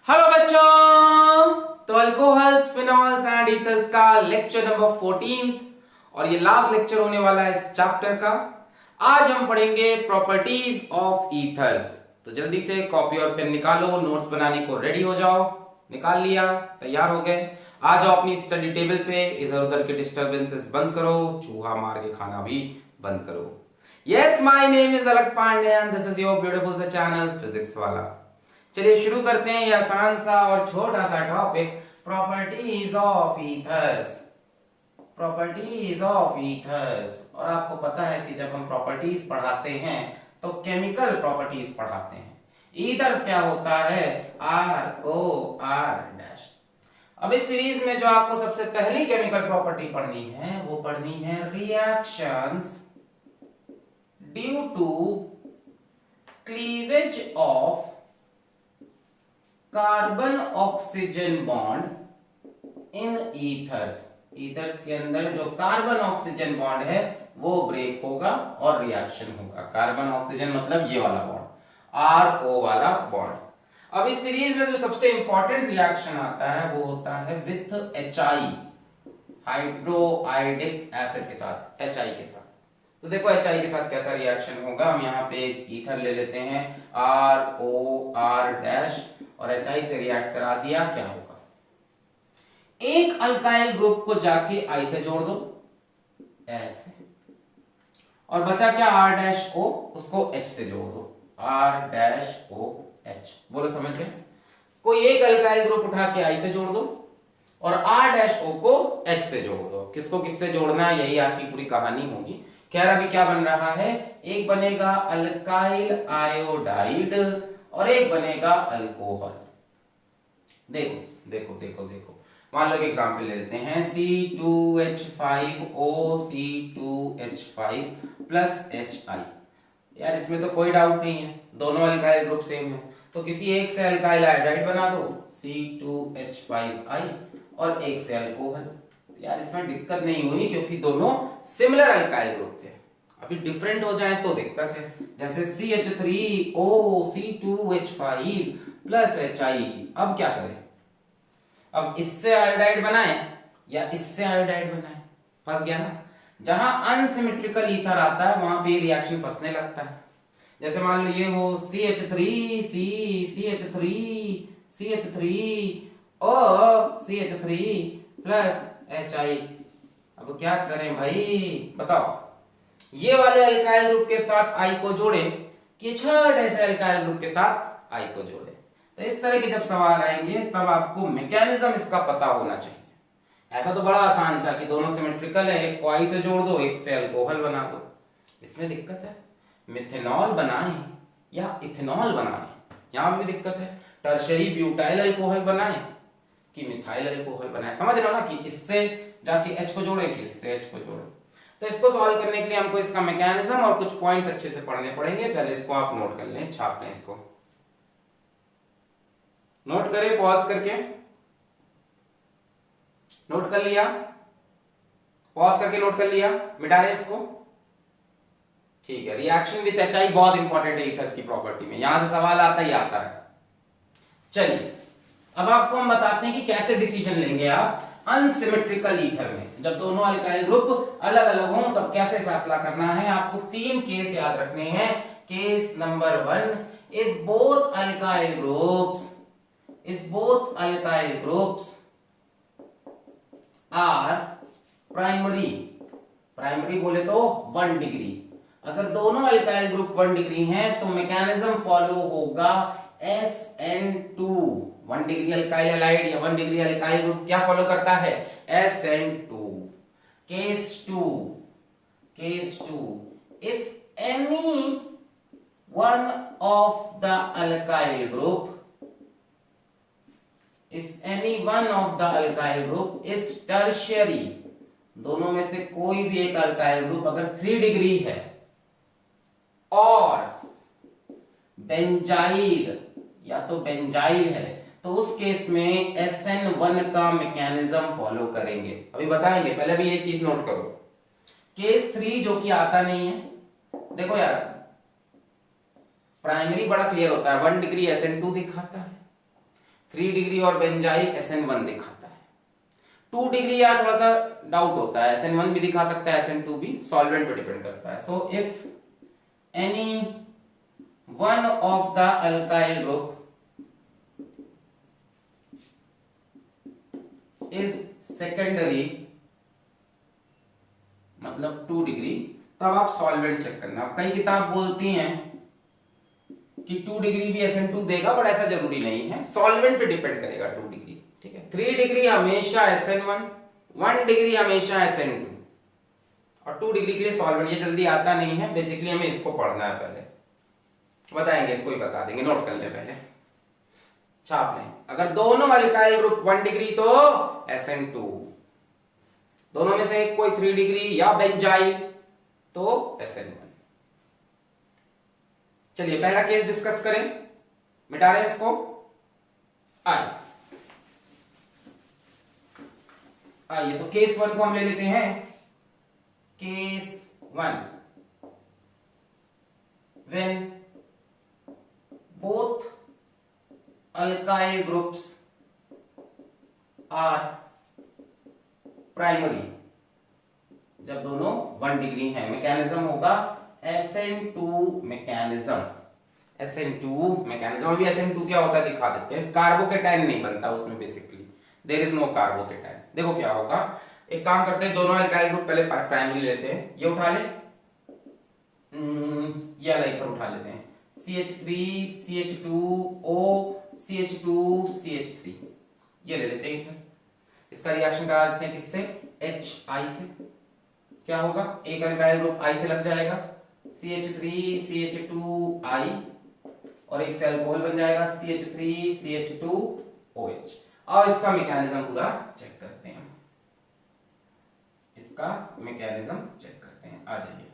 Hello बच्चों, तो alcohols, phenols and ethers का लेक्चर नंबर 14 और ये लास्ट लेक्चर होने वाला है इस चैप्टर का। आज हम पढ़ेंगे प्रॉपर्टीज ऑफ ईथर्स। तो जल्दी से कॉपी और पेन निकालो, नोट्स बनाने को रेडी हो जाओ। निकाल लिया, तैयार हो गए? आ जाओ अपनी स्टडी टेबल पे, इधर उधर के डिस्टर्बेंसेस बंद करो, चूहा मार के खाना भी बंद करो। Yes, my name is Alak Pandey and this is your beautiful सा चैनल फिजिक्स वाला। चलिए शुरू करते हैं ये आसान सा और छोटा सा topic, properties of ethers. Properties of ethers. और आपको पता है कि जब हम प्रॉपर्टीज पढ़ाते हैं तो केमिकल प्रॉपर्टीज पढ़ाते हैं। ईथर्स क्या होता है? ROR-। अब इस सीरीज में जो आपको सबसे पहली केमिकल प्रॉपर्टी पढ़नी है वो पढ़नी है reactions due to cleavage of carbon oxygen bond in ethers. Ethers के अंदर जो कार्बन ऑक्सीजन बॉन्ड है वो ब्रेक होगा और रिएक्शन होगा। कार्बन ऑक्सीजन मतलब ये वाला बॉन्ड, RO वाला बॉन्ड। अब इस सीरीज में जो सबसे इंपॉर्टेंट रिएक्शन आता है वो होता है विथ HI, हाइड्रोआइडिक एसिड के साथ, HI के साथ। तो देखो HI के साथ कैसा रिएक्शन होगा। हम यहाँ पे ईथर ले लेते हैं, ROR- और HI से रिएक्ट करा दिया, क्या होगा? एक अल्काइल ग्रुप को जाके I से जोड़ दो ऐसे, और बचा क्या? R-O, उसको H से जोड़ दो, R-OH। बोलो समझ गए? कोई एक अल्काइल ग्रुप उठा के I से जोड़ दो और R-O को H से जोड़ दो। किसको किससे जोड़ना है, यही आज की पूरी कहानी होगी। खैर अभी क्या बन रहा है, एक बनेगा अल्काइल आयोडाइड और एक बनेगा अल्कोहल। देखो देखो देखो देखो, मान लो एक एग्जांपल ले लेते हैं, C2H5O C2H5 प्लस HI। यार इसमें तो कोई डाउट नहीं है, दोनों अल्काइल ग्रुप सेम है, तो किसी एक से अल्काइल आयोडाइड बना दो C2H5I और एक से अल्कोहल। यार इसमें दिक्कत नहीं हुई क्योंकि दोनों सिमिलर अल्काइल ग्रुप थे। अभी डिफरेंट हो जाए तो दिक्कत है, जैसे CH3O C2H5 प्लस HI। अब क्या करें? अब इससे आयोडाइड बनाए या इससे आयोडाइड बनाए? फंस गया ना। जहां अनसिमेट्रिकल ईथर आता है वहां पे रिएक्शन फंसने लगता है। जैसे मान लो ये हो CH3 और CH3 प्लस HI। अब क्या करें भाई, बताओ? ये वाले अल्काइल ग्रुप के साथ I को जोड़े कि छठ ऐसे अल्काइल ग्रुप के साथ I को जोड़े? तो इस तरह के जब सवाल आएंगे तब आपको मैकेनिज्म इसका पता होना चाहिए। ऐसा तो बड़ा आसान था कि दोनों सिमेट्रिकल है, एक को I से जोड़ दो, एक से अल्कोहल बना दो। इसमें दिक्कत है, मिथेनॉल बनाए या इथेनॉल बनाए, यहां भी दिक्कत है। टर्शरी ब्यूटाइल अल्कोहल बनाए कि मिथाइल अल्कोहल बनाए, समझ रहे हो ना? कि इससे जाके H को जोड़े कि इससे H को जोड़े। तो इसको सॉल्व करने के लिए हमको इसका मैकेनिज्म और कुछ पॉइंट्स अच्छे से पढ़ने पड़ेंगे। पहले इसको आप नोट कर लें, छाप लें, इसको नोट करें, पॉज करके नोट कर लिया, पॉज करके नोट कर लिया, मिटा दें इसको। ठीक है, रिएक्शन विद HI बहुत इंपॉर्टेंट है ईथर्स की प्रॉपर्टी में, यहां से सवाल आता ही आता है। चलिए अब आपको हम बताते हैं कि कैसे डिसीजन लेंगे आप अनसिमेट्रिकल ईथर में। जब दोनों अल्काइल ग्रुप अलग अलग हों तब कैसे फैसला करना है। आपको 3 केस याद रखने हैं। Case number 1, if both alkyl groups are primary बोले तो 1 डिग्री। अगर दोनों अल्काइल ग्रुप 1 डिग्री हैं तो मैकेनिज्म फॉलो होगा SN2। 1 डिग्री अल्काइल हैलाइड या 1 डिग्री अल्काइल ग्रुप क्या फॉलो करता है? SN2। Case 2, if any one of the alkyl group is tertiary, दोनों में से कोई भी एक अल्काइल ग्रुप अगर 3 डिग्री है और बेंजाइल या तो बेंजाइल है तो उस केस में SN1 का मैकेनिज्म फॉलो करेंगे। अभी बताएंगे, पहले भी ये चीज नोट करो। केस 3 जो कि आता नहीं है, देखो यार प्राइमरी बड़ा क्लियर होता है, 1 डिग्री SN2 दिखाता है। 3 डिग्री और बेंजाइल SN1 दिखाता है। 2 डिग्री यार थोड़ा सा डाउट होता है, SN1 भी दिखा सकता है, SN2 भी, सॉल्वेंट पे डिपेंड करता है। So if any one of the alkyl group is secondary, मतलब 2 डिग्री, तब आप सॉल्वेंट चेक करना। अब कई किताब बोलती हैं कि 2 डिग्री भी SN2 देगा, बट ऐसा जरूरी नहीं है, सॉल्वेंट पे डिपेंड करेगा 2 डिग्री, ठीक है। 3 डिग्री हमेशा SN1, 1 डिग्री हमेशा SN2, और 2 डिग्री के लिए सॉल्वेंट ये जल्दी आता नहीं है, बेसिकली हमें इसको पढ़ना है, पहले बताएंगे, इसको ही बता देंगे, नोट कर ले, पहले छाप लें। अगर दोनों अल्काइल ग्रुप 1 डिग्री तो SN2, दोनों में से कोई 3 डिग्री या बेंजाइल तो SN1। चलिए पहला केस डिस्कस करें, मिटा रहे हैं इसको। आइए तो केस 1 को हम ले लेते हैं। Case 1, when both alkyl groups are primary, जब दोनों 1 डिग्री हैं, मैकेनिज्म होगा SN2 मैकेनिज्म। SN2 मैकेनिज्म, अभी SN2 क्या होता है दिखा देते हैं। कार्बोकेटाइन नहीं बनता उसमें, basically there is no carbocation. देखो क्या होगा, एक काम करते हैं, दोनों अल्काइल ग्रुप पहले प्राइमरी लेते हैं, ये उठा ले, ये वाला इथर उठा लेते हैं, CH3 CH2O CH2 CH3, ये ले लेते हैं इथर। इसका रिएक्शन करा देते हैं किससे, HI से। क्या होगा, एक अल्काइल ग्रुप I से लग जाएगा, CH3 CH2I, और एक से अल्कोहल बन जाएगा CH3 CH2OH। और इसका मैकेनिज्म पूरा चेक करते हैं, इसका मैकेनिज्म चेक करते हैं, आ जाइए।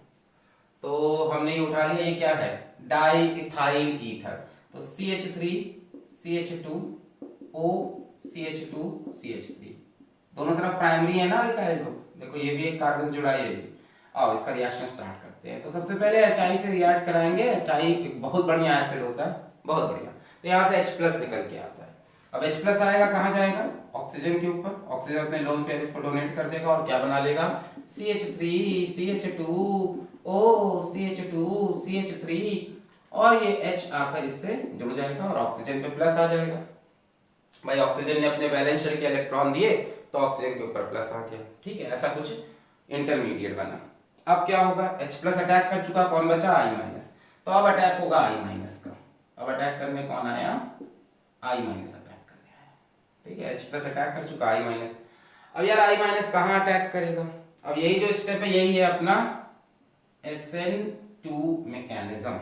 तो हमने ये उठा लिया, ये क्या है, डाई इथाइल ईथर। तो CH3 CH2O CH2 CH3, दोनों तरफ प्राइमरी है ना अल्काइल ग्रुप। देखो ये भी एक कार्बन जुड़ा है, ये भी। आओ इसका रिएक्शन स्टार्ट करते हैं। तो सबसे पहले HI से रिएक्ट कराएंगे। HI एक बहुत बढ़िया एसिड होता है, बहुत बढ़िया। तो यहाँ से H+ निकल के आता है। अब H+ आएगा, कहाँ जाएगा, ऑक्सीजन के ऊपर। ऑक्सीजन अपने लोन पेयर इसको डोनेट कर देगा, और क्या बना लेगा, CH3 CH2O CH2 CH3, और ये H आकर इससे जुड़ जाएगा और ऑक्सीजन पे प्लस आ जाएगा। भाई ऑक्सीजन ने अपने वैलेंस शेल के इलेक्ट्रॉन दिए तो ऑक्सीजन के ऊपर प्लस आ गया, ठीक है। ऐसा कुछ इंटरमीडिएट बना। अब क्या होगा, H+ अटैक कर चुका, कौन बचा, I-। तो अब अटैक होगा I- का। अब अटैक करने कौन आया, I- अटैक करने आया, ठीक है। H+ अटैक कर चुका, I-। अब यार I- कहाँ अटैक करेगा, अब यही जो स्टेप है यही है अपना SN2 मैकेनिज्म,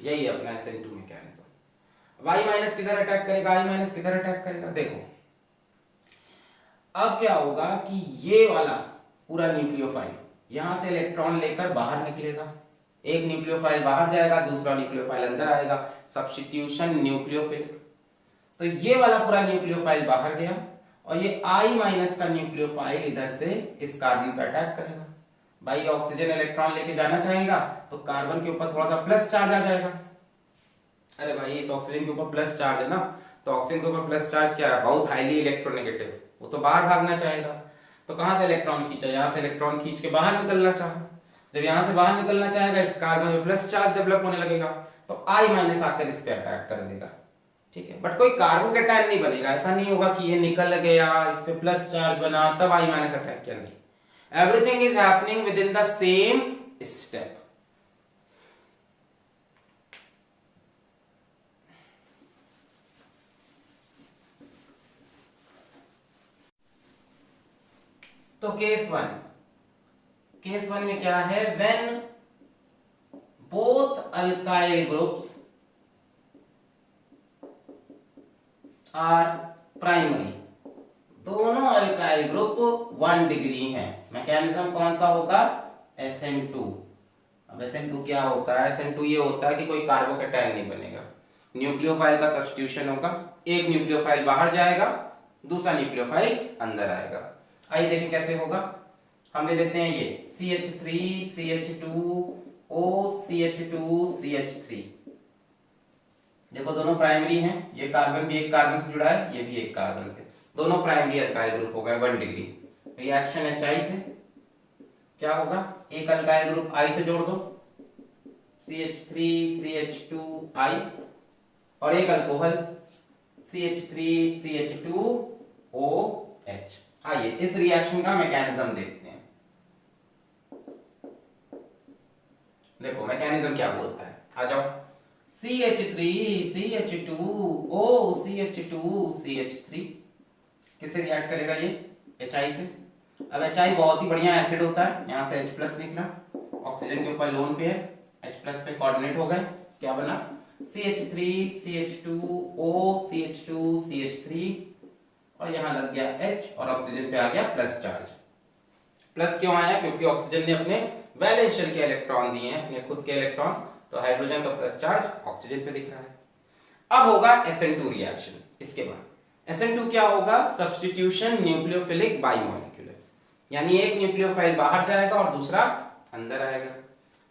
यही है अपना SN2 मैकेनिज्म। Y- किधर अटैक करेगा, I- किधर अटैक करेगा, देखो। अब क्या होगा कि ये वाला पूरा न्यूक्लियोफाइल यहां से इलेक्ट्रॉन लेकर बाहर निकलेगा, एक न्यूक्लियोफाइल बाहर जाएगा, दूसरा न्यूक्लियोफाइल अंदर आएगा, सब्स्टिट्यूशन न्यूक्लियोफिलिक। तो ये वाला पूरा न्यूक्लियोफाइल बाहर गया, और ये I- का न्यूक्लियोफाइल इधर से इस कार्बन पर अटैक करेगा। भाई ऑक्सीजन इलेक्ट्रॉन लेके जाना चाहेगा तो कार्बन के ऊपर थोड़ा सा प्लस चार्ज आ जाएगा। अरे भाई इस ऑक्सीजन के ऊपर प्लस चार्ज है ना, तो ऑक्सीजन के ऊपर प्लस चार्ज क्या है, बहुत हाईली इलेक्ट्रोनेगेटिव, वो तो बाहर भागना चाहेगा। तो कहां से इलेक्ट्रॉन खींचा, यहां से इलेक्ट्रॉन खींच के बाहर निकलना चाहे। जब यहां से बाहर निकलना चाहेगा, इस कार्बन में प्लस चार्ज डेवलप होने लगेगा, तो I- आकर इस पे अटैक कर देगा, ठीक है। बट कोई कार्बोकेटाइन नहीं बनेगा, ऐसा नहीं होगा कि ये निकल गया, इस पे प्लस चार्ज बना तब I- अटैक किया, नहीं। Everything is happening within the same step. तो केस 1 में क्या है, when both alkyl groups are primary, दोनों अल्काइल ग्रुप 1 डिग्री हैं। मैकेनिज्म कौन सा होगा, SN2। अब SN2 क्या होता है, SN2 ये होता है कि कोई कार्बोकेटाइन नहीं बनेगा, न्यूक्लियोफाइल का सब्स्टिट्यूशन होगा, एक न्यूक्लियोफाइल बाहर जाएगा, दूसरा न्यूक्लियोफाइल अंदर आएगा। आइए देखें कैसे होगा। हम ले लेते हैं ये CH3 CH2O CH2 CH3, देखो दोनों प्राइमरी हैं, ये कार्बन भी एक कार्बन से जुड़ा है, ये भी एक कार्बन से, दोनों प्राइमरी अल्काइल ग्रुप हो गए 1 डिग्री। रिएक्शन HI से क्या होगा, एक अल्काइल ग्रुप I से जोड़ दो CH3CH2I, और एक अल्कोहल CH3CH2OH। आइए इस रिएक्शन का मैकेनिज्म देखते हैं। देखो मैकेनिज्म क्या बोलता है, आ जाओ। CH3CH2OCH2CH3 किससे रिएक्ट करेगा, ये HI से। अब HI बहुत ही बढ़िया एसिड होता है, यहां से H+ निकला, ऑक्सीजन के ऊपर लोन पे है, H+ पे कोऑर्डिनेट हो गए, क्या बना CH3CH2OCH2CH3, और यहां लग गया H और ऑक्सीजन पे आ गया प्लस चार्ज। प्लस क्यों आया, क्योंकि ऑक्सीजन ने अपने वैलेंस शेल के इलेक्ट्रॉन दिए हैं, अपने खुद के इलेक्ट्रॉन, तो हाइड्रोजन का प्लस चार्ज ऑक्सीजन पे दिख रहा है। अब होगा SN2 रिएक्शन। इसके बाद SN2 क्या होगा, सब्स्टिट्यूशन न्यूक्लियोफिलिक बाइमोलिक्यूलर, यानी एक न्यूक्लियोफाइल बाहर जाएगा और दूसरा अंदर आएगा।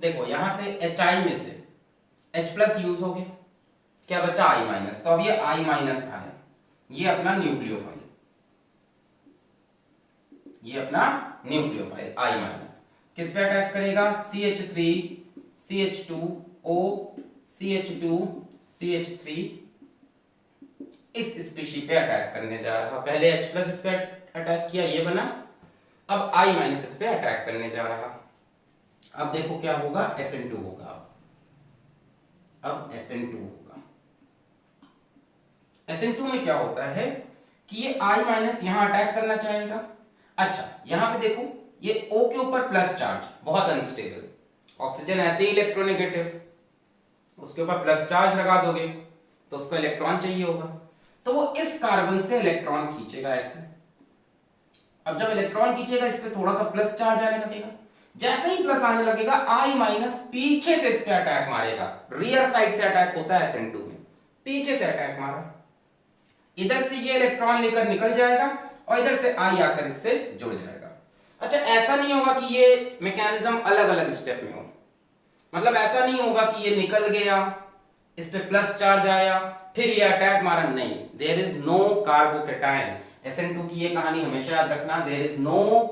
देखो यहां से HI में से H+ यूज हो गया, क्या बचा I-, तो अब ये I- आया, ये अपना न्यूक्लियोफाइल, ये अपना न्यूक्लियोफाइल I- किस पे अटैक करेगा, CH3CH2OCH2CH3 इस स्पीशी पे अटैक करने जा रहा। पहले H+ इस पे अटैक किया, ये बना, अब I- इस पे अटैक करने जा रहा। अब देखो क्या होगा, SN2 होगा, अब SN2 होगा। SN2 में क्या होता है कि ये I- यहां अटैक करना चाहेगा। अच्छा यहां पे देखो, ये O के ऊपर प्लस चार्ज, बहुत अनस्टेबल, ऑक्सीजन ऐसे ही इलेक्ट्रोनेगेटिव, उसके ऊपर प्लस चार्ज लगा दोगे तो उसको इलेक्ट्रॉन चाहिए होगा, तो वो इस कार्बन से इलेक्ट्रॉन खींचेगा ऐसे। अब जब इलेक्ट्रॉन खींचेगा, इस पे थोड़ा सा प्लस चार्ज आने लगेगा, जैसे ही प्लस आने लगेगा I- पीछे से इस पे अटैक मारेगा, रियर साइड से अटैक होता है SN2 में, पीछे से अटैक मारा, इधर से ये इलेक्ट्रॉन लेकर निकल जाएगा और इधर से I आकर इससे जुड़ जाएगा। अच्छा ऐसा नहीं होगा कि ये मैकेनिज्म अलग अलग स्टेप में हो, मतलब ऐसा नहीं होगा कि ये निकल गया, इस पे प्लस चार्ज आया, फिर ये अटैक मारा, नहीं, there is no carbocation. SN2 की ये कहानी हमेशा याद रखना, देयर इज नो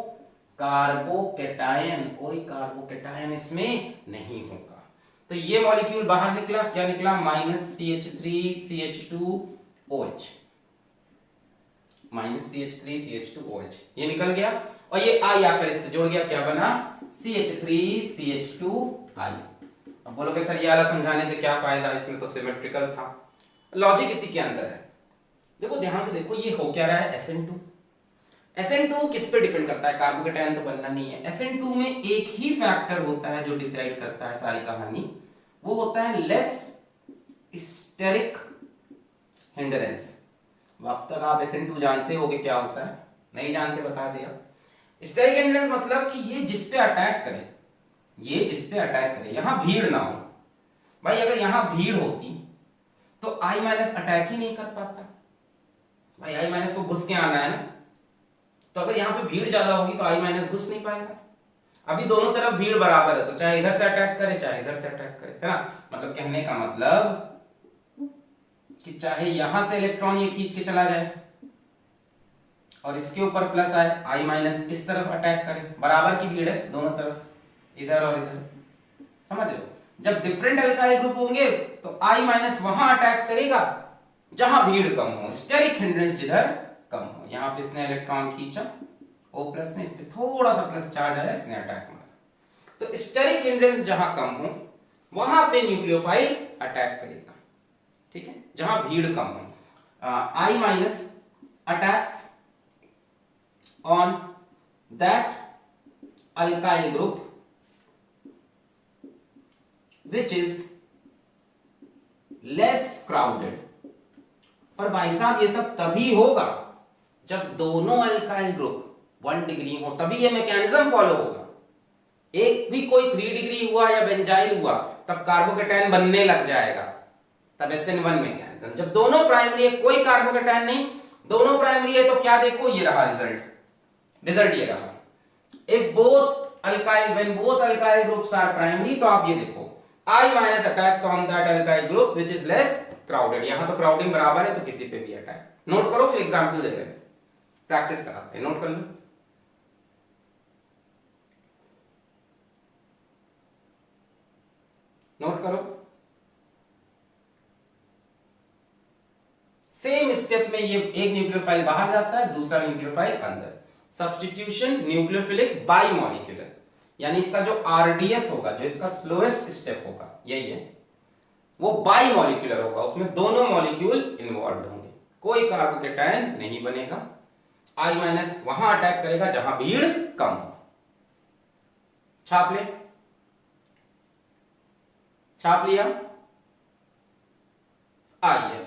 कार्बोकैटायन, कोई कार्बोकैटायन इसमें नहीं होगा। तो ये मॉलिक्यूल बाहर निकला, क्या निकला, -CH3CH2OH, -CH3CH2OH, ये निकल गया, और ये I आकर इससे जुड़ गया, क्या बना, CH3CH2I। अब बोलोगे सर ये वाला समझाने से क्या फायदा, इसमें तो सिमेट्रिकल था, लॉजिक इसी के अंदर है। देखो ध्यान से देखो, ये हो क्या रहा है, SN2। SN2 किस पे डिपेंड करता है, कार्बोकैटायन तो बनना नहीं है। SN2 में एक ही फैक्टर होता है जो डिसाइड करता है सारी कहानी, वो होता है लेस स्टेरिक हिंडरेंस। अब तक आप SN2 जानते होगे क्या होता है, नहीं जानते बता दिया। स्टेरिक हिंडरेंस मतलब कि ये जिस पे अटैक करे, ये जिस पे अटैक करे, यहां भीड़ ना हो। भाई अगर यहां भीड़ होती तो I- अटैक ही नहीं कर पाता, भाई I- को घुस के आना है ना, तो अगर यहां पे भीड़ ज्यादा होगी तो I- घुस नहीं पाएगा। अभी दोनों तरफ भीड़ बराबर है, तो चाहे इधर से अटैक करे चाहे इधर से अटैक करे, है ना, मतलब कहने का मतलब कि चाहे यहां से इलेक्ट्रॉन ये खींच के चला जाए और इसके ऊपर प्लस आए, I- इस तरफ अटैक करे, बराबर की भीड़ है दोनों तरफ, इधर और इधर, समझ लो। जब डिफरेंट अल्काइल ग्रुप होंगे तो I- वहां अटैक करेगा जहां भीड़ कम हो, स्टेरिक हिंड्रेंस जिधर कम हो। यहां पे इसने इलेक्ट्रॉन खींचा, O+ ने, इस पे थोड़ा सा प्लस चार्ज आया, इसने अटैक मारा। तो स्टेरिक हिंड्रेंस जहां कम हो वहां पे न्यूक्लियोफाइल अटैक करेगा, ठीक है, जहां भीड़ कम हो। I- attacks on that alkyl group which is less crowded। पर भाई साहब ये सब तभी होगा जब दोनों अल्काइल ग्रुप 1 डिग्री हो, तभी ये मैकेनिज्म फॉलो होगा। एक भी कोई 3 डिग्री हुआ या बेंजाइल हुआ तब कार्बोकैटायन बनने लग जाएगा, तब SN1 मैकेनिज्म। जब दोनों प्राइमरी है, कोई कार्बोकैटायन नहीं, दोनों प्राइमरी है, तो क्या देखो, ये रहा रिजल्ट ये रहा। If both alkyl, when both alkyl groups are primary, तो आप ये देखो I- attacks on that alkyl group which is less crowded, यहां तो क्राउडिंग बराबर है तो किसी पे भी अटैक। नोट करो, फिर एग्जाम्पल दे रहे हैं, प्रैक्टिस कराते हैं। नोट कर लो। नोट करो। सेम स्टेप में ये एक न्यूक्लियोफाइल बाहर जाता है, दूसरा न्यूक्लियोफाइल अंदर। सब्स्टिट्यूशन न्यूक्लियोफिलिक बाइमॉलिक्यूलर, यानी इसका जो आरडीएस होगा, जो इसका स्लोएस्ट स्टेप होगा, यही है, वो बाइमॉलिक्यूलर होगा, उसमें दोनों मॉलिक्यूल इन्वॉल्व होंगे, कोई कार्बोकेटायन नहीं बनेगा। I माइनस वहां अटैक करेगा जहां भीड़ कम हो। छाप ले, छाप लिया। आइए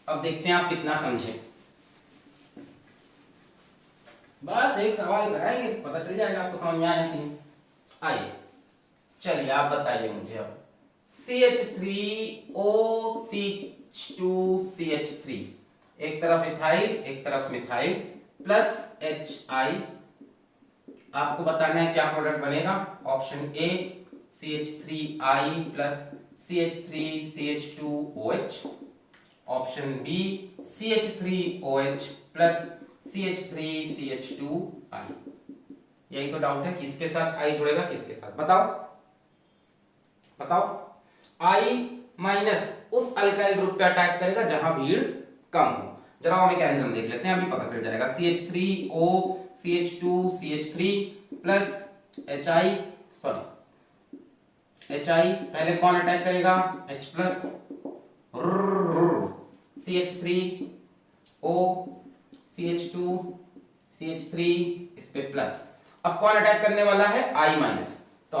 अब देखते हैं आप कितना समझे। बस एक सवाल कराएंगे तो पता चल जाएगा आपको समझ में आया कि नहीं। आइए चलिए आप बताइए मुझे अब। CH3OC2CH3, एक तरफ इथाइल एक तरफ मिथाइल प्लस HI, आपको बताना है क्या प्रोडक्ट बनेगा। Option A CH3I plus CH3CH2OH, option B CH3OH plus CH3CH2I। यही तो डाउट है, किसके साथ I जुड़ेगा किसके साथ, बताओ बताओ। I माइनस उस अल्काइल ग्रुप पे अटैक करेगा जहां भीड़ कम हो। जरा मैकेनिज्म देख लेते हैं, अभी पता चल जाएगा। CH3O CH2CH3 plus HI, sorry HI, पहले कौन अटैक करेगा, H plus, CH3O CH2 CH3 इस पे प्लस। अब कौन अटैक करने वाला है, I माइनस, तो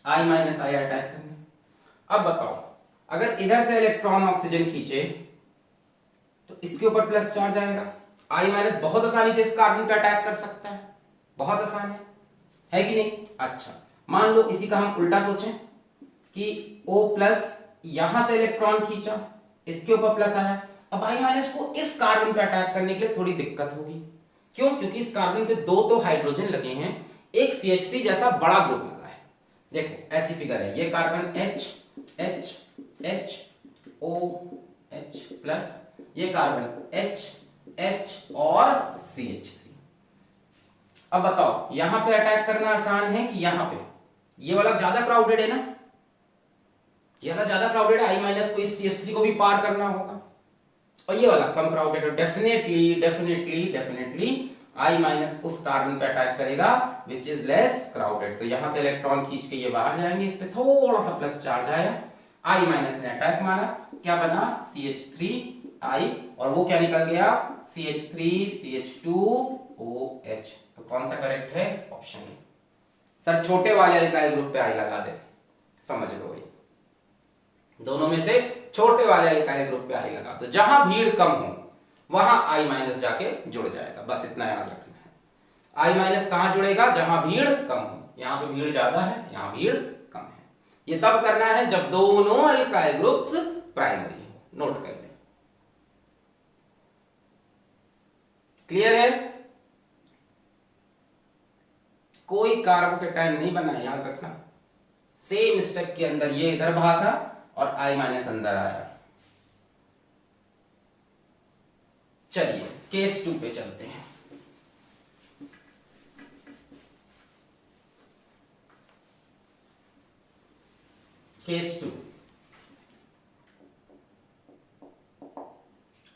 I माइनस I अटैक करने। अब बताओ, अगर इधर से इलेक्ट्रॉन ऑक्सीजन खींचे तो इसके ऊपर प्लस चार्ज आएगा। I माइनस बहुत आसानी से इस कार्बन पे अटैक कर सकता है, बहुत आसान है कि नहीं। अच्छा मान लो इसी का हम उल्टा सोचें कि O प्लस यहां से इलेक्ट्रॉन खींचा, इसके ऊपर प्लस आया। अब I माइनस को इस कार्बन पे अटैक करने के लिए थोड़ी दिक्कत होगी, क्यों, क्योंकि इस कार्बन पे दो तो हाइड्रोजन लगे हैं, एक CH3 जैसा बड़ा ग्रुप लगा है। देखो ऐसी फिगर है, ये carbon H H H O H plus, ये कार्बन H H और CH3। अब बताओ यहां पे अटैक करना आसान है कि यहां पे, ये वाला ज्यादा क्राउडेड है ना, ये वाला ज्यादा क्राउडेड है, I माइनस को इस CH3 को भी पार करना होगा, और ये वाला कम क्राउडेड है। Definitely definitely definitely I minus उस कार्बन पे अटैक करेगा विच इज लेस क्राउडेड। तो यहां से इलेक्ट्रॉन खींच के ये बाहर जाएंगे, इस पे थोड़ा सा प्लस चार्ज आया, I माइनस ने अटैक मारा, क्या बना CH3I, और वो क्या निकल गया CH3CH2OH। तो कौन सा करेक्ट है, ऑप्शन ए। सर छोटे वाले अल्काइल ग्रुप पे I लगा दे, समझ लो भाई, दोनों में से छोटे वाले अल्काइल ग्रुप पे I लगा, तो जहां भीड़ कम हो वहां I माइनस जाके जुड़ जाएगा, बस इतना याद रखना है। I माइनस कहां जुड़ेगा, जहां भीड़ कम हो। यहां पे भीड़ ज्यादा है, यहां भीड़ कम है। ये तब करना है जब दोनों अल्काइल ग्रुप्स प्राइमरी हो। नोट कर ले, क्लियर है। कोई कार्बोकेटायन नहीं बना है, याद रखना। सेम स्टेप के अंदर ये इधर भागा और I माइनस अंदर आया। चलिए केस 2 पे चलते हैं। Case 2,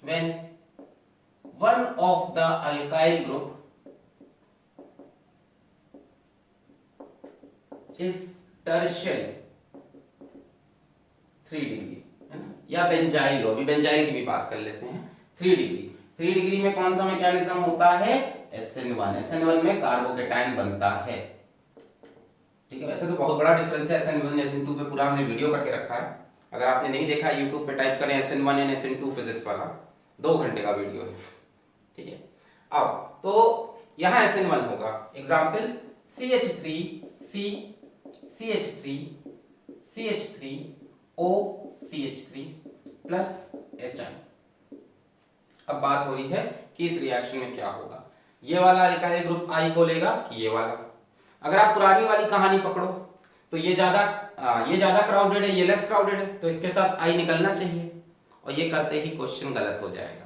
when one of the alkyl group is tertiary 3 degree, है ना, या बेंजाइल हो, अभी बेंजाइल की भी बात कर लेते हैं। 3 डिग्री, 3 डिग्री में कौन सा मैकेनिज्म होता है, SN1। SN1 में कार्बोकेटायन बनता है, ठीक है। वैसे तो बहुत बड़ा डिफरेंस है SN1 SN2 पे, पूरा हमने वीडियो करके रखा है, अगर आपने नहीं देखा YouTube पे टाइप करें SN1 एंड SN2 फिजिक्स वाला, 2 घंटे का वीडियो है, ठीक है। अब तो यहां SN1 होगा, example CH3C CH3 CH3O CH3 plus HI। अब बात हो रही है कि इस रिएक्शन में क्या होगा, ये वाला अल्काइल ग्रुप I को लेगा कि ये वाला। अगर आप पुरानी वाली कहानी पकड़ो तो ये ज्यादा क्राउडेड है, ये लेस क्राउडेड है, तो इसके साथ I निकलना चाहिए, और ये करते ही क्वेश्चन गलत हो जाएगा।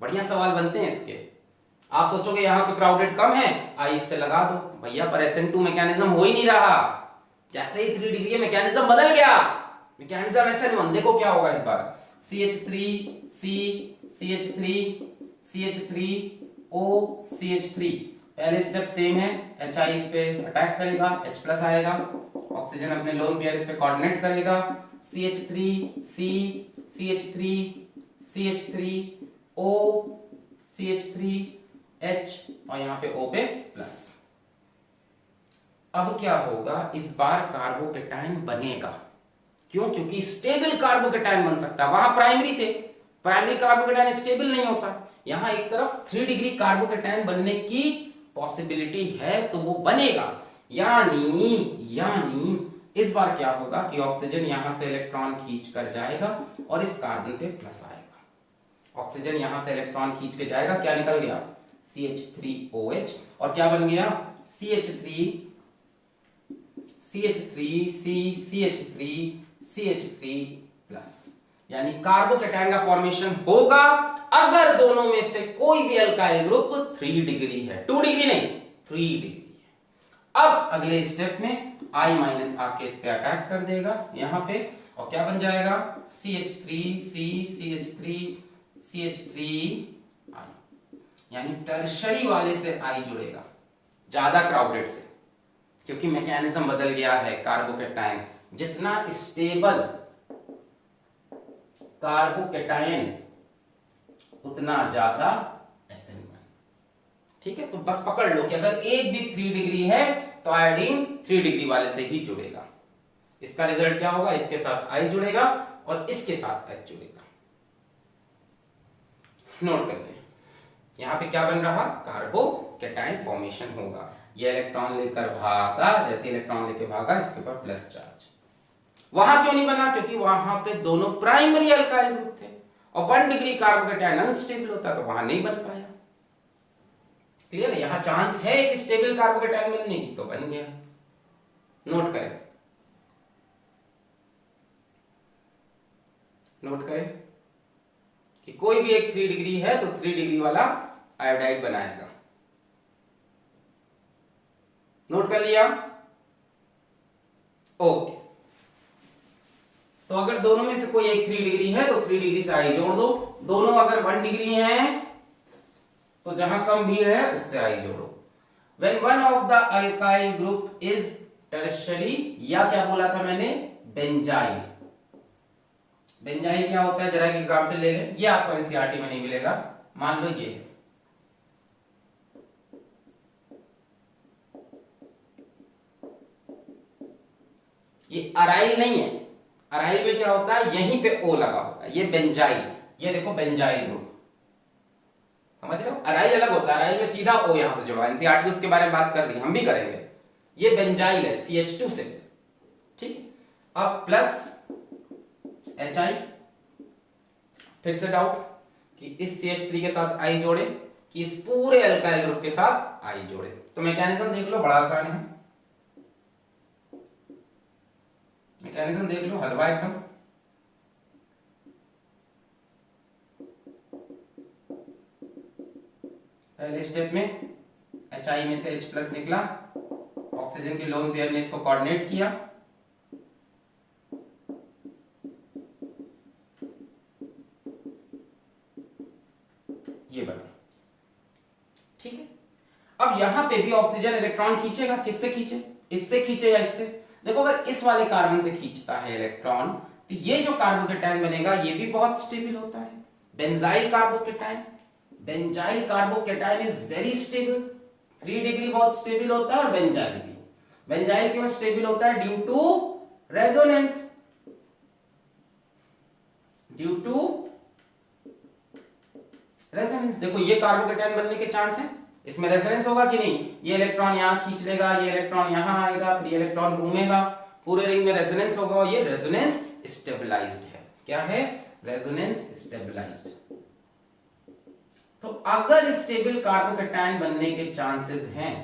बढ़िया सवाल बनते हैं इसके। आप सोचोगे यहाँ पे क्राउडेड कम है, आई इससे लगा दो भैया, पर SN2 मैकेनिज्म हो ही नहीं रहा। जैसे ही 3 डिग्री मैकेनिज्म बदल गया, मैकेनिज्म ऐसा नहीं। देखो क्या होगा इस बार, CH3 C CH3 CH3 O CH3, पहले स्टेप सेम है, HI इस पे अटैक करेगा, H+ आएगा, ऑक्सीजन अपने लोन पेयर इस पे कोऑर्डिनेट करेगा, CH3 C CH3 CH3 O CH3 H और यहाँ पे O पे प्लस। अब क्या होगा, इस बार कार्बोकेटायन बनेगा। क्यों? क्योंकि स्टेबल कार्बोकेटायन बन सकता है। वहां प्राइमरी थे, प्राइमरी कार्बोकेटायन स्टेबल नहीं होता। यहां एक तरफ 3 डिग्री कार्बोकेटायन बनने की पॉसिबिलिटी है, तो वो बनेगा। यानी इस बार क्या होगा कि ऑक्सीजन यहां से इलेक्ट्रॉन खींच कर जाएगा और इस कार्बन पे प्लस आएगा। ऑक्सीजन यहां से इलेक्ट्रॉन खींच के जाएगा, क्या निकल गया, CH3OH, और क्या बन गया, CH3 CH3 प्लस। यानी कार्बोकेटायन का फॉर्मेशन होगा अगर दोनों में से कोई भी अल्काइल ग्रुप 3 डिग्री है, 2 डिग्री नहीं, 3 डिग्री है। अब अगले स्टेप में I- आके इस पे अटैक कर देगा यहां पे, और क्या बन जाएगा, CH3C CH3I, यानी टर्शरी वाले से I जुड़ेगा, ज्यादा क्राउडेड से, क्योंकि मैकेनिज्म बदल गया है। कार्बोकेटायन जितना स्टेबल कार्बोकेटायन उतना ज्यादा SN1। ठीक है, तो बस पकड़ लो कि अगर एक भी 3 डिग्री है तो आयोडीन 3 डिग्री वाले से ही जुड़ेगा। इसका रिजल्ट क्या होगा, इसके साथ I जुड़ेगा और इसके साथ H जुड़ेगा। नोट कर ले, यहां पे क्या बन रहा, कार्बोकेटायन फॉर्मेशन होगा। ये इलेक्ट्रॉन लेकर भागा, जैसे इलेक्ट्रॉन लेकर भागा इसके ऊपर प्लस चार्ज। वहां क्यों नहीं बना, क्योंकि वहां पे दोनों प्राइमरी अल्काइल ग्रुप थे और 1 डिग्री कार्बोकेटायन अनस्टेबल होता, तो वहां नहीं बन पाया। क्लियर है, यहां चांस है कि स्टेबल कार्बोकेटायन बनने की, तो बन गया। नोट करें, नोट करें कि कोई भी एक 3 डिग्री है तो 3 डिग्री वाला आयोडाइड बनाएगा। नोट कर लिया, ओके। तो अगर दोनों में से कोई एक 3 डिग्री है तो 3 डिग्री से I जोड़ दो। दोनों अगर 1 डिग्री हैं तो जहां कम भीड़ है उससे I जोड़ो। When one of the alkyl group is tertiary, या क्या बोला था मैंने, बेंजाइल। बेंजाइल क्या होता है, जरा एक एग्जांपल ले लें, ये आपको एनसीईआरटी में नहीं मिलेगा। मान लो ये अराइल नहीं है। अराइल में क्या होता है, यहीं पे O लगा होता है, ये बेंजाइल, ये देखो बेंजाइल ग्रुप, समझ रहे हो। अराइल अलग होता है, अराइल में सीधा O यहां से जुड़ा। एनसीईआरटी उसके बारे में बात कर रही है, हम भी करेंगे। ये बेंजाइल है CH2 से, ठीक है। अब प्लस HI, फिर से डाउट कि इस CH3 के साथ I जोड़े कि इस पूरे अल्काइल ग्रुप के साथ I जोड़े। तो मैकेनिज्म देख लो, बड़ा आसान है। मैकेनिज्म देख लो, हलवा एकदम। पहले स्टेप में HI में से H+ निकला, ऑक्सीजन के लोन पेयर ने इसको कोऑर्डिनेट किया, ये बना, ठीक है। अब यहां पे भी ऑक्सीजन इलेक्ट्रॉन खींचेगा, किससे खींचे, इससे खींचे या इससे। देखो अगर इस वाले कार्बन से खींचता है इलेक्ट्रॉन, तो ये जो कार्बोकेटायन बनेगा ये भी बहुत स्टेबल होता है, benzyl carbocation. Benzyl carbocation is very stable, 3 degree बहुत स्टेबल होता है, और बेंजाइल भी। बेंजाइल क्यों स्टेबल होता है, due to resonance, due to resonance. देखो ये कार्बोकेटायन बनने के चांस है, इसमें रेजोनेंस होगा कि नहीं, ये इलेक्ट्रॉन यहां खींच लेगा, ये इलेक्ट्रॉन यहां आएगा, फिर ये इलेक्ट्रॉन घूमेगा, पूरे रिंग में रेजोनेंस होगा, और ये रेजोनेंस स्टेबलाइज्ड है। क्या है, रेजोनेंस स्टेबलाइज्ड। तो अगर स्टेबल कार्बोकेटायन बनने के चांसेस हैं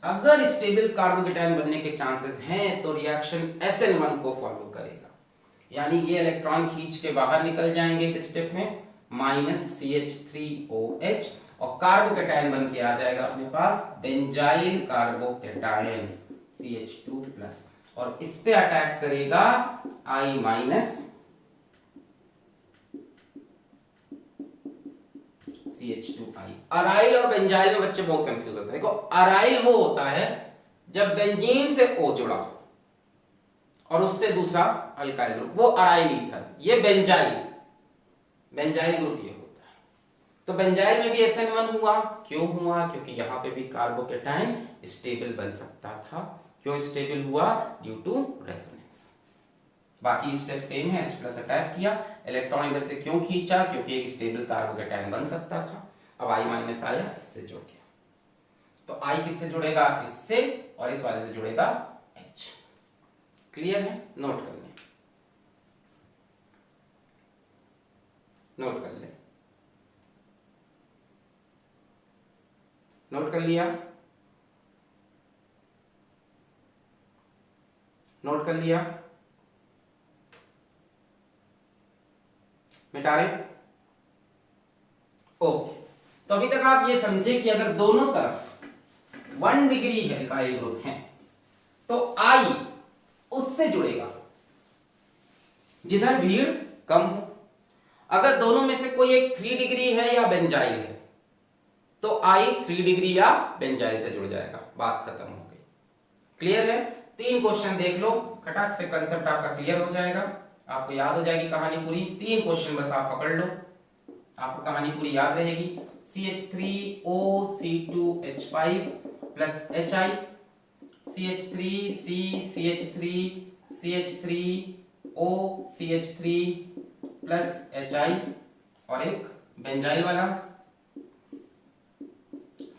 अगर स्टेबल कार्बोकेटायन बनने के चांसेस हैं तो रिएक्शन SN1 को फॉलो करेगा, यानी ये इलेक्ट्रॉन खींच के बाहर निकल जाएंगे इस स्टेप में -CH3OH और कार्बोकेटायन बन के आ जाएगा अपने पास बेंजाइल कार्बोकेटायन CH2+, और इस पे अटैक करेगा I- CH2I। अराइल और बेंजाइल में बच्चे बहुत कंफ्यूज होते हैं। देखो अराइल वो होता है जब बेंजीन से O जुड़ा हो और उससे दूसरा अल्काइल ग्रुप, वो अराइल ईथर। ये बेंजाइल ग्रुप ये होता है। तो बेंजाइल में भी SN1 हुआ, क्यों हुआ? क्योंकि यहां पे भी कार्बोकेटायन स्टेबल बन सकता था। क्यों स्टेबल हुआ? Due to resonance. बाकी स्टेप सेम है, H+ अटैक किया, इलेक्ट्रॉन इधर से क्यों खींचा? क्योंकि एक स्टेबल कार्बोकेटायन बन सकता था। अब I- आया, इससे जुड़ गया, तो I किससे जुड़ेगा? इससे, और इस वाले से जुड़ेगा H। क्लियर है? नोट कर ले, नोट कर ले, नोट कर लिया, नोट कर लिया, मिटा रहे? ओके, तो अभी तक आप ये समझे कि अगर दोनों तरफ 1 डिग्री एल्काइल ग्रुप है तो I उससे जुड़ेगा जिधर भीड़ कम हो। अगर दोनों में से कोई एक 3 डिग्री है या बेंजाइल है तो I 3 डिग्री या बेंजाइल से जुड़ जाएगा, बात खत्म हो गई। क्लियर है? 3 क्वेश्चन देख लो, खटाक से कंसेप्ट आपका क्लियर हो जाएगा, आपको याद हो जाएगी कहानी पूरी। 3 क्वेश्चन बस आप पकड़ लो, आपको कहानी पूरी याद रहेगी। CH3OC2H5 plus HI, CH3CCH3CH3O plus HI, और एक बेंजाइल वाला